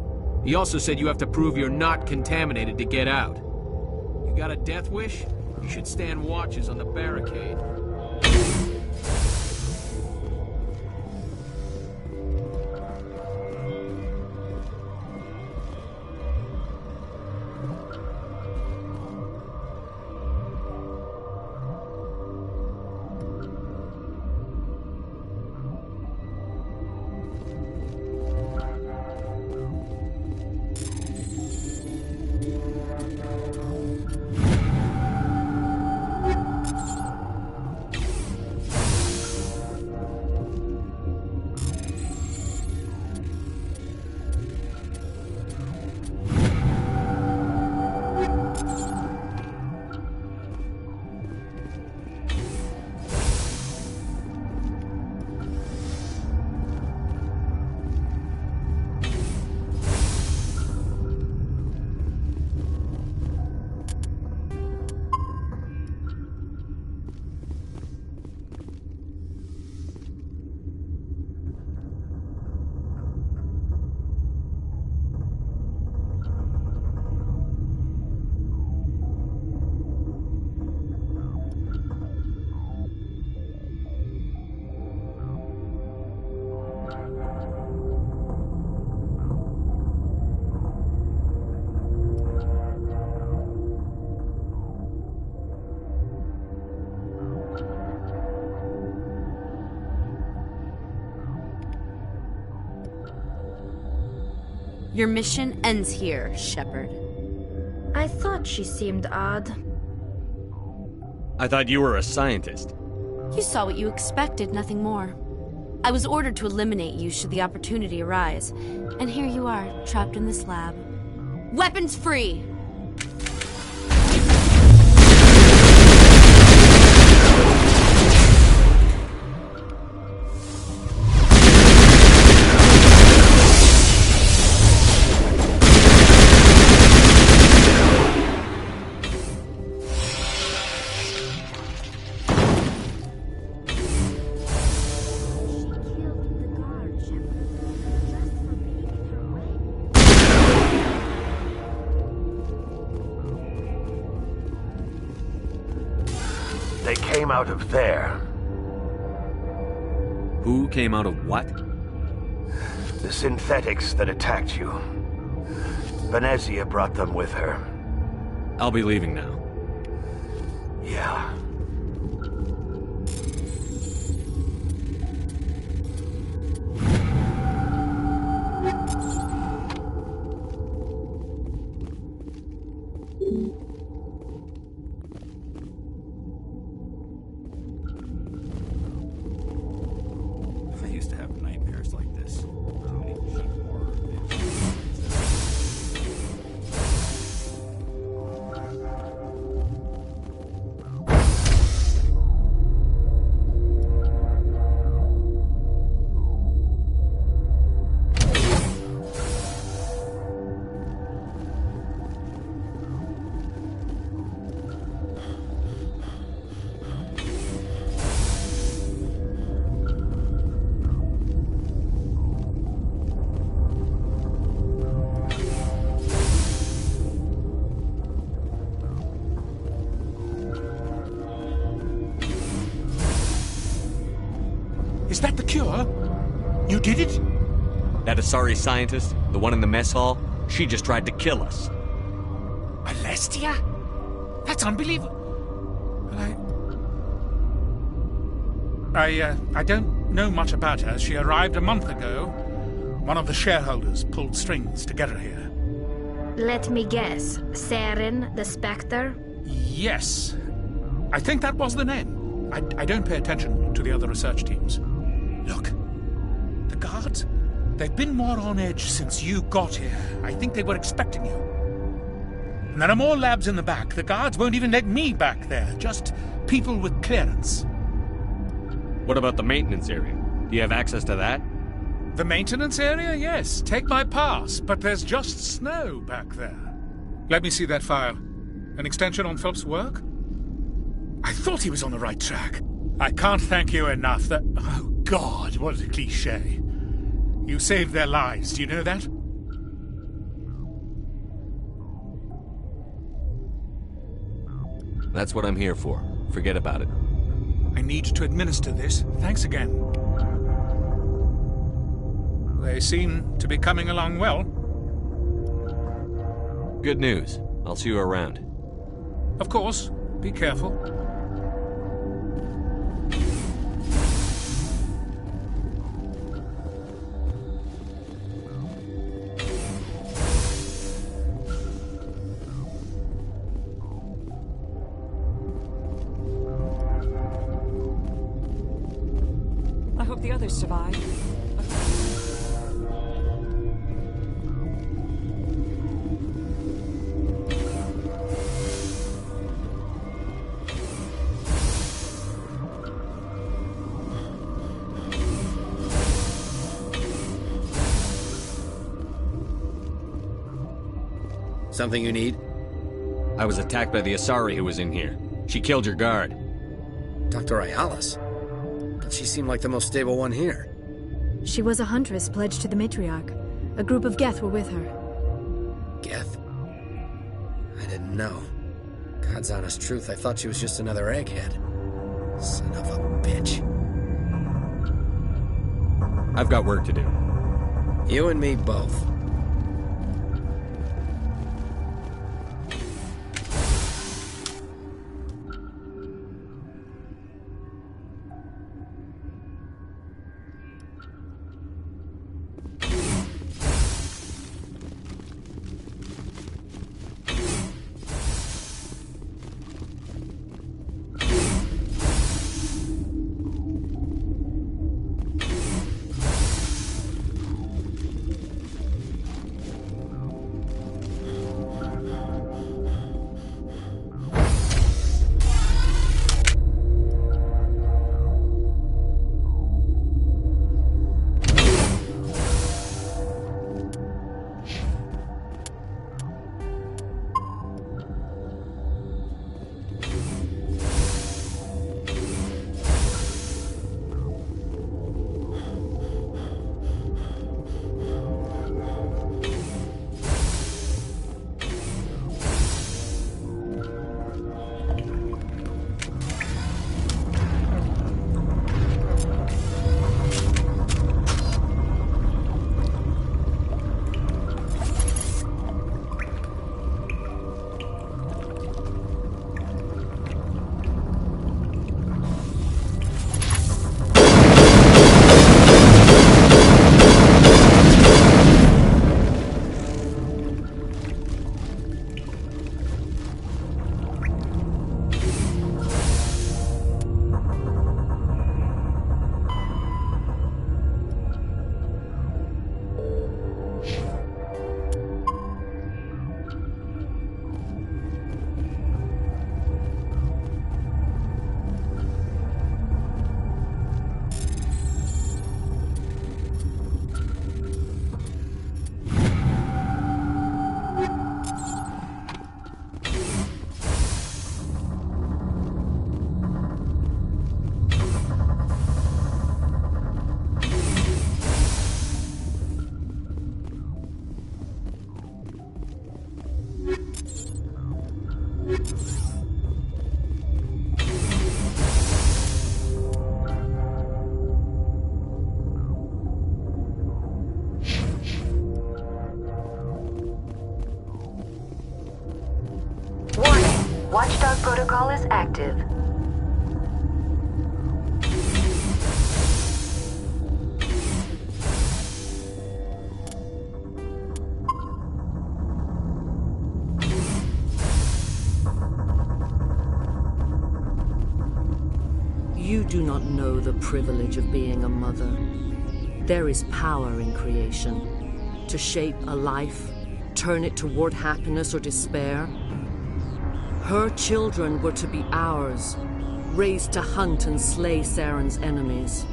He also said you have to prove you're not contaminated to get out. You got a death wish? You should stand watches on the barricade. Your mission ends here, Shepard. I thought she seemed odd. I thought you were a scientist. You saw what you expected, nothing more. I was ordered to eliminate you should the opportunity arise. And here you are, trapped in this lab. Weapons free! out of there. Who came out of what? The synthetics that attacked you. Venezia brought them with her. I'll be leaving now. Yeah. I used to have nightmares like this. Is that the cure? You did it? That Asari scientist, the one in the mess hall, she just tried to kill us. Alestia? That's unbelievable. I don't know much about her. She arrived a month ago. One of the shareholders pulled strings to get her here. Let me guess. Saren, the Spectre? Yes. I think that was the name. I don't pay attention to the other research teams. Look, the guards, they've been more on edge since you got here. I think they were expecting you. And there are more labs in the back. The guards won't even let me back there. Just people with clearance. What about the maintenance area? Do you have access to that? The maintenance area? Yes. Take my pass. But there's just snow back there. Let me see that file. An extension on Phelps' work? I thought he was on the right track. I can't thank you enough that... Oh, God, what a cliché. You saved their lives. Do you know that? That's what I'm here for. Forget about it. I need to administer this. Thanks again. They seem to be coming along well. Good news. I'll see you around. Of course. Be careful. I hope the others survive. Something you need? I was attacked by the Asari who was in here. She killed your guard. Dr. Ayalis? But she seemed like the most stable one here. She was a huntress pledged to the Matriarch. A group of Geth were with her. Geth? I didn't know. God's honest truth, I thought she was just another egghead. Son of a bitch. I've got work to do. You and me both. Watchdog protocol is active. You do not know the privilege of being a mother. There is power in creation. To shape a life, turn it toward happiness or despair. Her children were to be ours, raised to hunt and slay Saren's enemies.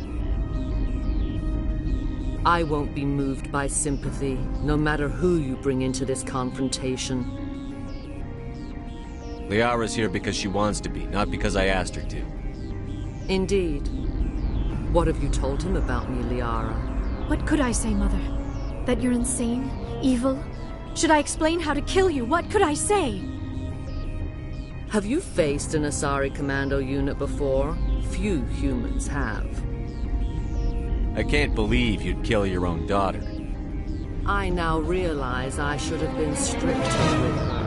I won't be moved by sympathy, no matter who you bring into this confrontation. Liara's here because she wants to be, not because I asked her to. Indeed. What have you told him about me, Liara? What could I say, Mother? That you're insane? Evil? Should I explain how to kill you? What could I say? Have you faced an Asari commando unit before? Few humans have. I can't believe you'd kill your own daughter. I now realize I should have been stricter with her.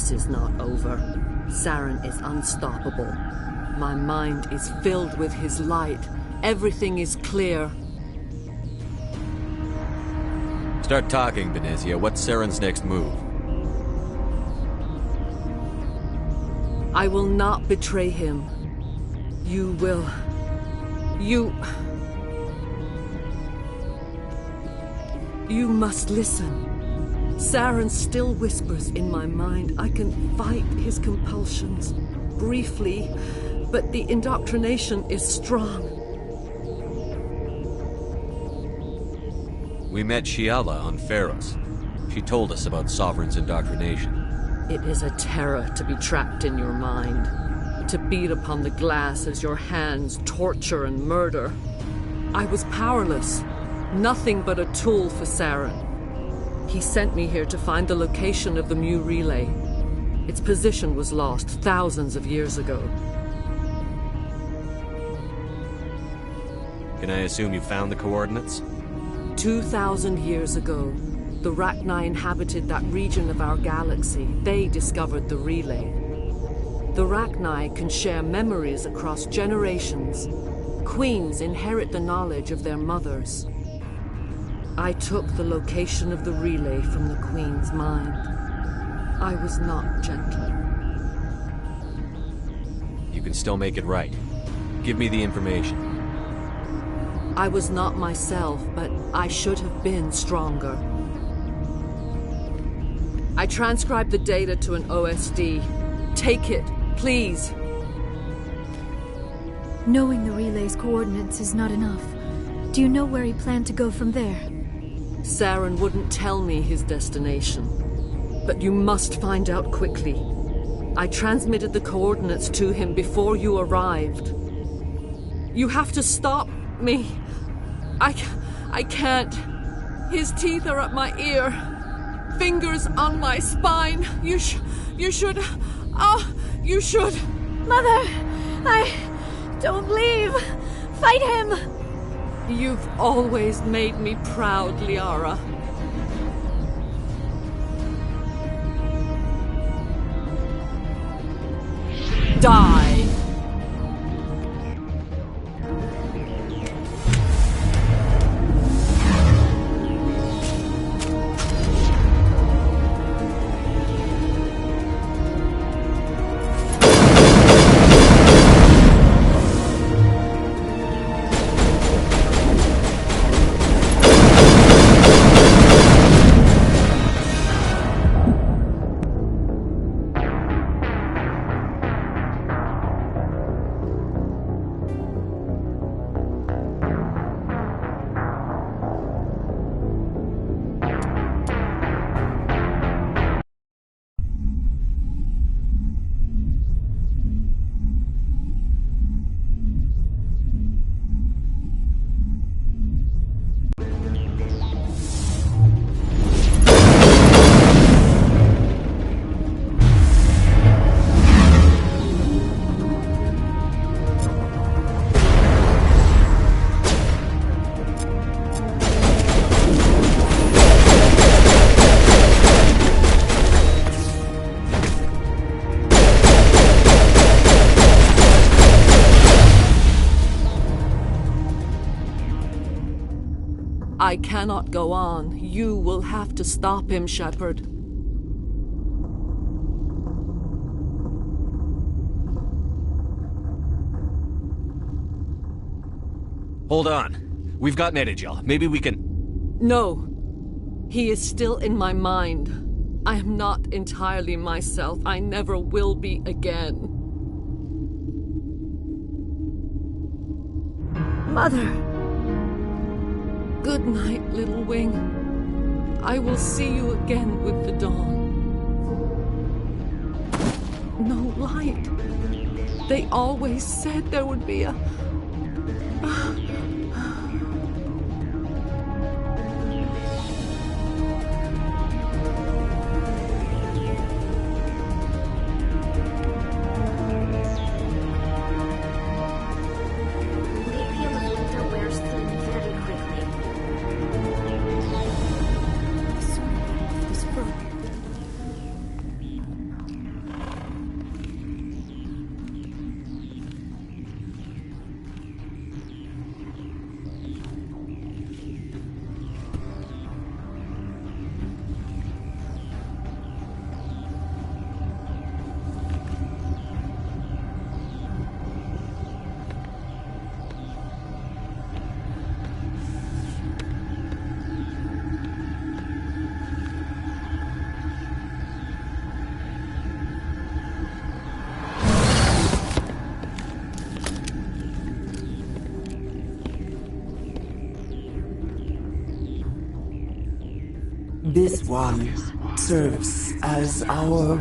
This is not over. Saren is unstoppable. My mind is filled with his light. Everything is clear. Start talking, Benezia. What's Saren's next move? I will not betray him. You will... You must listen. Saren still whispers in my mind. I can fight his compulsions, briefly, but the indoctrination is strong. We met Shiala on Pharos. She told us about Sovereign's indoctrination. It is a terror to be trapped in your mind, to beat upon the glass as your hands torture and murder. I was powerless, nothing but a tool for Saren. He sent me here to find the location of the Mu relay. Its position was lost thousands of years ago. Can I assume you found the coordinates? 2,000 years ago, the Rachni inhabited that region of our galaxy. They discovered the relay. The Rachni can share memories across generations. Queens inherit the knowledge of their mothers. I took the location of the relay from the Queen's mind. I was not gentle. You can still make it right. Give me the information. I was not myself, but I should have been stronger. I transcribed the data to an OSD. Take it, please. Knowing the relay's coordinates is not enough. Do you know where he planned to go from there? Saren wouldn't tell me his destination. But you must find out quickly. I transmitted the coordinates to him before you arrived. You have to stop me. I can't. His teeth are at my ear. Fingers on my spine. You should... you should... Mother! Don't leave! Fight him! You've always made me proud, Liara. Die! I cannot go on. You will have to stop him, Shepard. Hold on. We've got Netagel. Maybe we can... No. He is still in my mind. I am not entirely myself. I never will be again. Mother! Good night, little wing. I will see you again with the dawn. No light. They always said there would be a... This one serves as our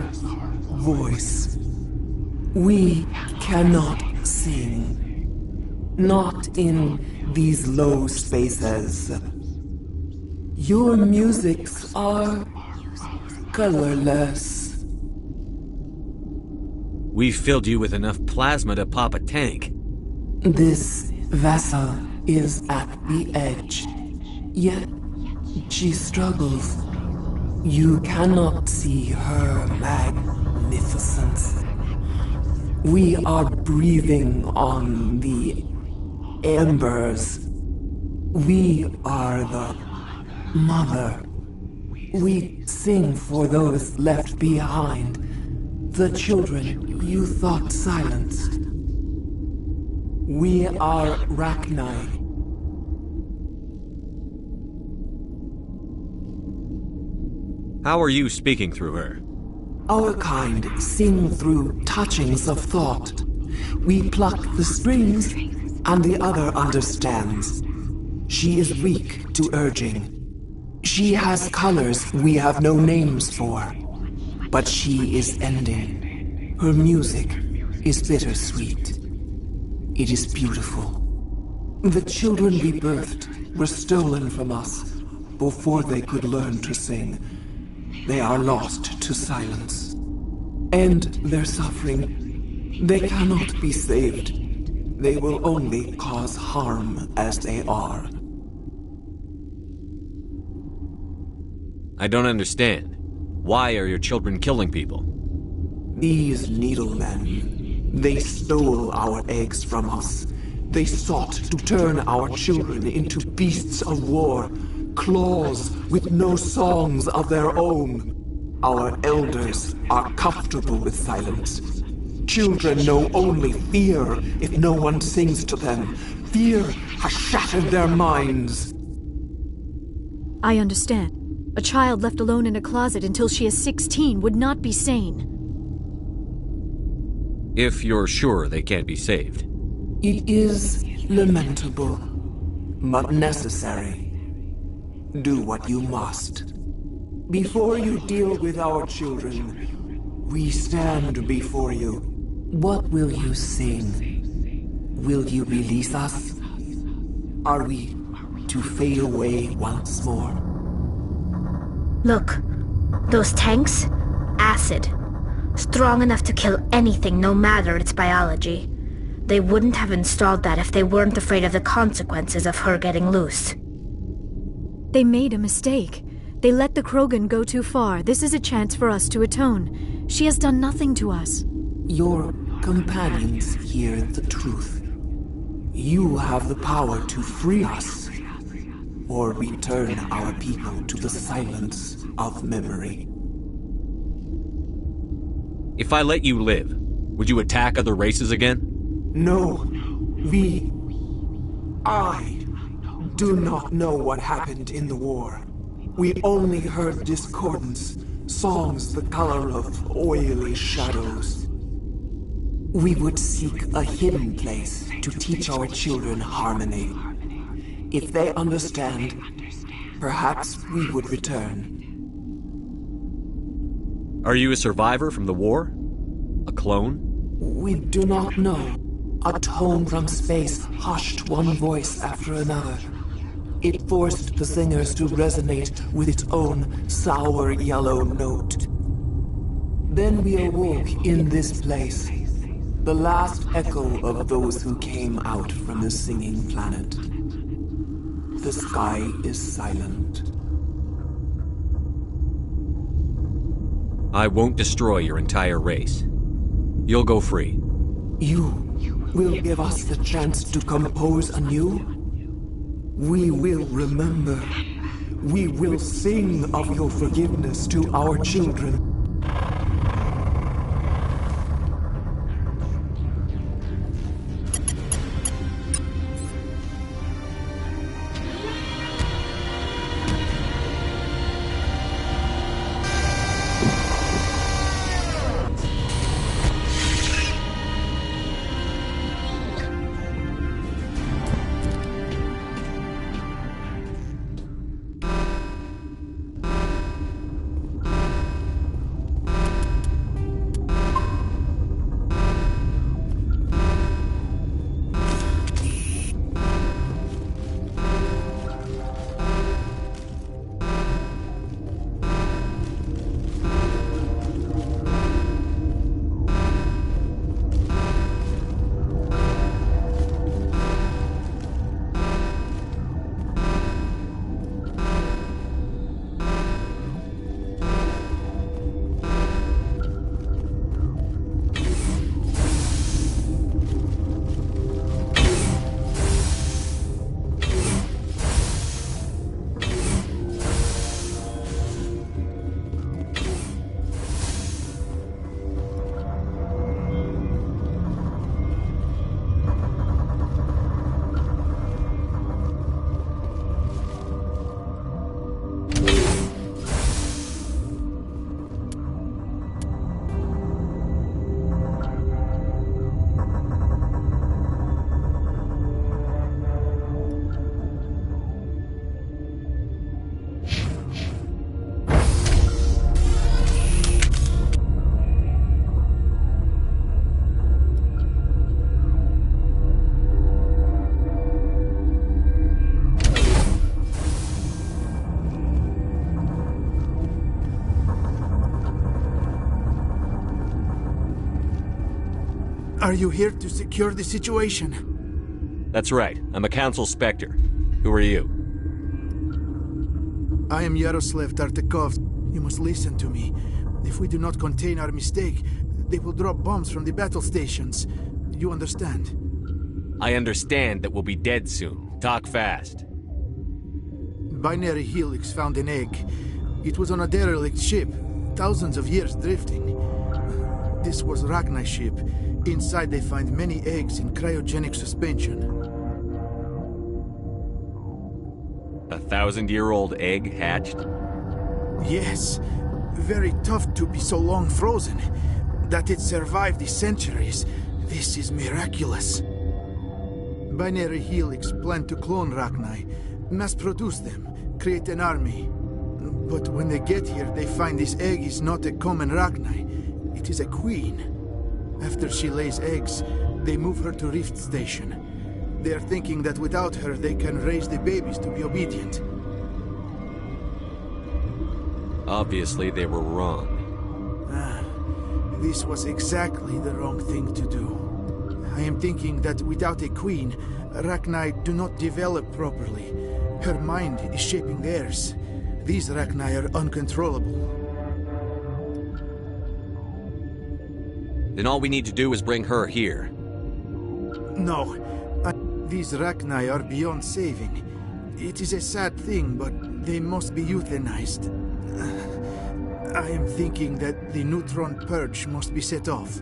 voice. We cannot sing. Not in these low spaces. Your musics are colorless. We've filled you with enough plasma to pop a tank. This vessel is at the edge, yet she struggles. You cannot see her magnificence. We are breathing on the embers. We are the mother. We sing for those left behind, the children you thought silenced. We are Rachni. How are you speaking through her? Our kind sing through touchings of thought. We pluck the strings, and the other understands. She is weak to urging. She has colors we have no names for. But she is ending. Her music is bittersweet. It is beautiful. The children we birthed were stolen from us before they could learn to sing. They are lost to silence. And their suffering, they cannot be saved. They will only cause harm as they are. I don't understand. Why are your children killing people? These needlemen, they stole our eggs from us. They sought to turn our children into beasts of war, claws with no songs of their own. Our elders are comfortable with silence. Children know only fear if no one sings to them. Fear has shattered their minds. I understand. A child left alone in a closet until she is 16 would not be sane. If you're sure they can't be saved. It is lamentable, but necessary. Do what you must. Before you deal with our children, we stand before you. What will you sing? Will you release us? Are we to fade away once more? Look, those tanks? Acid. Strong enough to kill anything, no matter its biology. They wouldn't have installed that if they weren't afraid of the consequences of her getting loose. They made a mistake. They let the Krogan go too far. This is a chance for us to atone. She has done nothing to us. Your companions hear the truth. You have the power to free us, or return our people to the silence of memory. If I let you live, would you attack other races again? No. I do not know what happened in the war. We only heard discordance, songs the color of oily shadows. We would seek a hidden place to teach our children harmony. If they understand, perhaps we would return. Are you a survivor from the war? A clone? We do not know. A tone from space hushed one voice after another. It forced the singers to resonate with its own sour yellow note. Then we awoke in this place, the last echo of those who came out from the singing planet. The sky is silent. I won't destroy your entire race. You'll go free. You will give us the chance to compose anew? We will remember. We will sing of your forgiveness to our children. Are you here to secure the situation? That's right. I'm a Council Spectre. Who are you? I am Yaroslav Tartakov. You must listen to me. If we do not contain our mistake, they will drop bombs from the battle stations. You understand? I understand that we'll be dead soon. Talk fast. Binary Helix found an egg. It was on a derelict ship, thousands of years drifting. This was Ragnai's ship. Inside they find many eggs in cryogenic suspension. 1,000-year-old egg hatched? Yes. Very tough to be so long frozen. That it survived the centuries. This is miraculous. Binary Helix planned to clone Ragnai, mass-produce them, create an army. But when they get here, they find this egg is not a common Ragnai. It is a queen. After she lays eggs, they move her to Rift Station. They are thinking that without her, they can raise the babies to be obedient. Obviously, they were wrong. This was exactly the wrong thing to do. I am thinking that without a queen, Ragnai do not develop properly. Her mind is shaping theirs. These Ragnai are uncontrollable. Then all we need to do is bring her here. No. These Ragnai are beyond saving. It is a sad thing, but they must be euthanized. I am thinking that the neutron purge must be set off.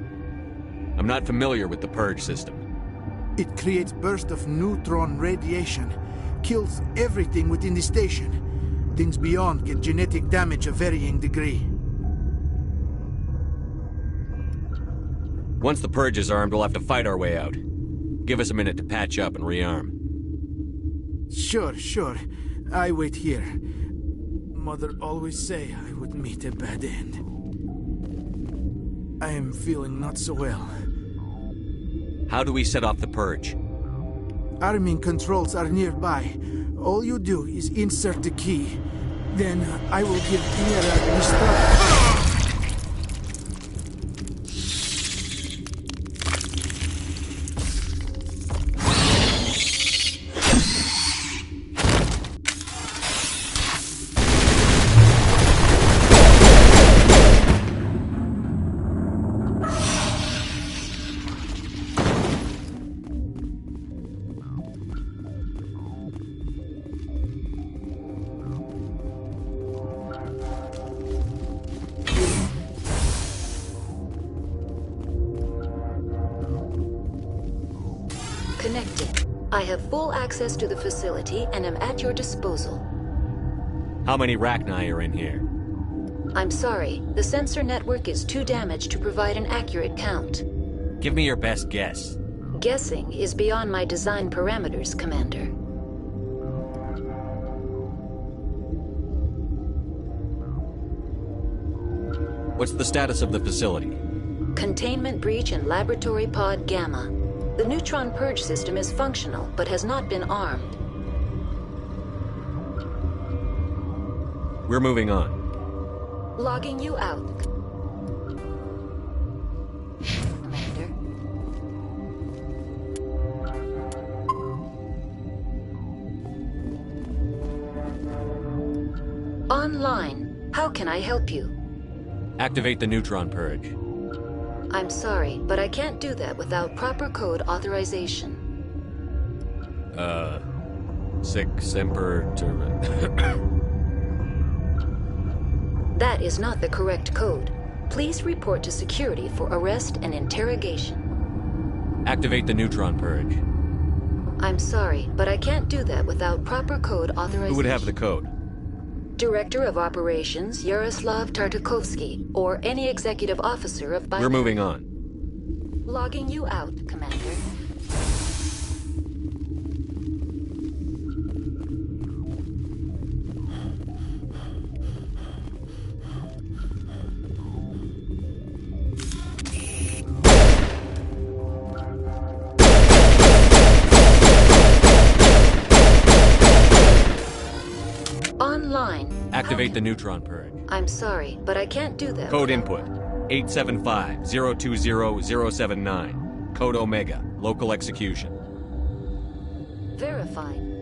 I'm not familiar with the purge system. It creates bursts of neutron radiation, kills everything within the station. Things beyond get genetic damage of varying degree. Once the purge is armed, we'll have to fight our way out. Give us a minute to patch up and rearm. Sure. I wait here. Mother always say I would meet a bad end. I am feeling not so well. How do we set off the purge? Arming controls are nearby. All you do is insert the key. Then I will give Mira the start. Connected. I have full access to the facility and am at your disposal. How many Ragnai are in here? I'm sorry, the sensor network is too damaged to provide an accurate count. Give me your best guess. Guessing is beyond my design parameters, Commander. What's the status of the facility? Containment breach in Laboratory Pod Gamma. The neutron purge system is functional, but has not been armed. We're moving on. Logging you out. Commander. Online. How can I help you? Activate the neutron purge. I'm sorry, but I can't do that without proper code authorization. Sic semper That is not the correct code. Please report to security for arrest and interrogation. Activate the neutron purge. I'm sorry, but I can't do that without proper code authorization. Who would have the code? Director of Operations, Yaroslav Tartakovsky, or any executive officer of We're moving on. Logging you out, Commander. Online. Activate the neutron purge. I'm sorry, but I can't do that. Code input 875-020-079. Code Omega. Local execution. Verified.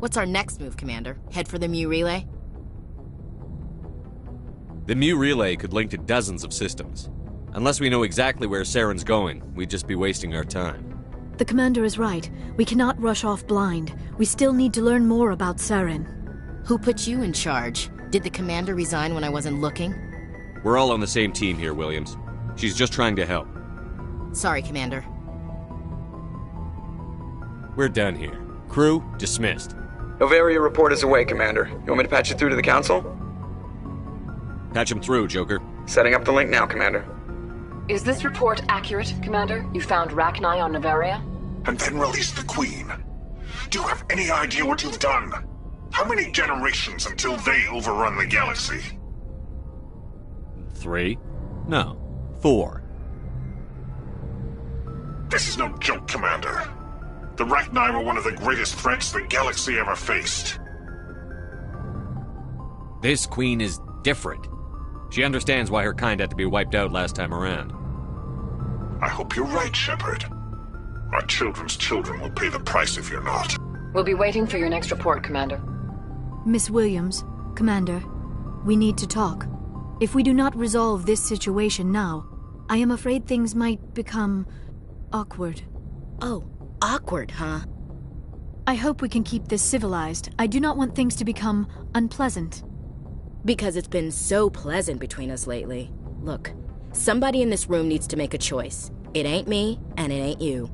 What's our next move, Commander? Head for the Mu Relay? The Mu Relay could link to dozens of systems. Unless we know exactly where Saren's going, we'd just be wasting our time. The Commander is right. We cannot rush off blind. We still need to learn more about Saren. Who put you in charge? Did the Commander resign when I wasn't looking? We're all on the same team here, Williams. She's just trying to help. Sorry, Commander. We're done here. Crew, dismissed. Noveria report is away, Commander. You want me to patch it through to the Council? Patch him through, Joker. Setting up the link now, Commander. Is this report accurate, Commander? You found Rachni on Noveria? And then released the Queen. Do you have any idea what you've done? How many generations until they overrun the galaxy? 3? No, 4. This is no joke, Commander. The Rachni were one of the greatest threats the galaxy ever faced. This Queen is different. She understands why her kind had to be wiped out last time around. I hope you're right, Shepard. Our children's children will pay the price if you're not. We'll be waiting for your next report, Commander. Miss Williams, Commander, we need to talk. If we do not resolve this situation now, I am afraid things might become awkward. Oh, awkward, huh? I hope we can keep this civilized. I do not want things to become unpleasant. Because it's been so pleasant between us lately. Look, somebody in this room needs to make a choice. It ain't me, and it ain't you.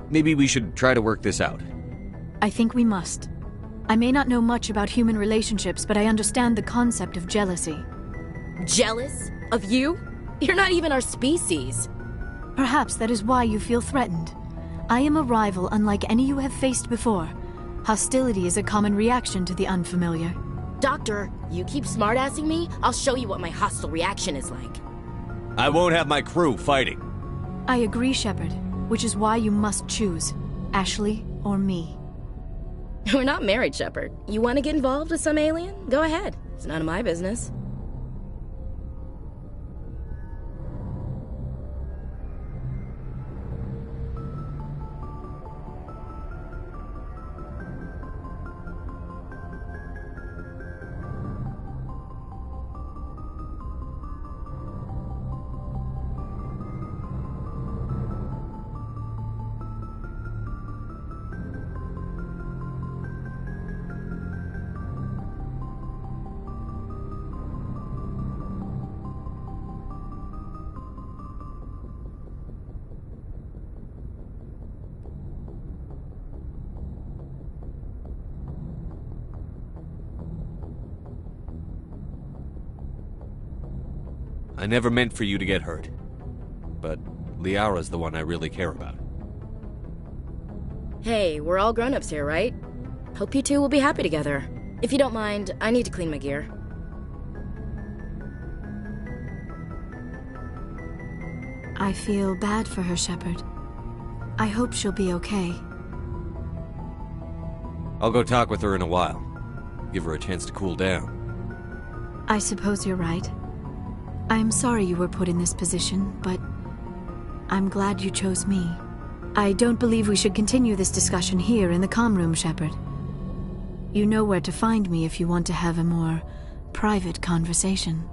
Maybe we should try to work this out. I think we must. I may not know much about human relationships, but I understand the concept of jealousy. Jealous? Of you? You're not even our species. Perhaps that is why you feel threatened. I am a rival unlike any you have faced before. Hostility is a common reaction to the unfamiliar. Doctor, you keep smartassing me, I'll show you what my hostile reaction is like. I won't have my crew fighting. I agree, Shepard, which is why you must choose, Ashley or me. We're not married, Shepard. You want to get involved with some alien? Go ahead. It's none of my business. I never meant for you to get hurt. But Liara's the one I really care about. Hey, we're all grown-ups here, right? Hope you two will be happy together. If you don't mind, I need to clean my gear. I feel bad for her, Shepard. I hope she'll be okay. I'll go talk with her in a while. Give her a chance to cool down. I suppose you're right. I'm sorry you were put in this position, but I'm glad you chose me. I don't believe we should continue this discussion here in the comm room, Shepard. You know where to find me if you want to have a more private conversation.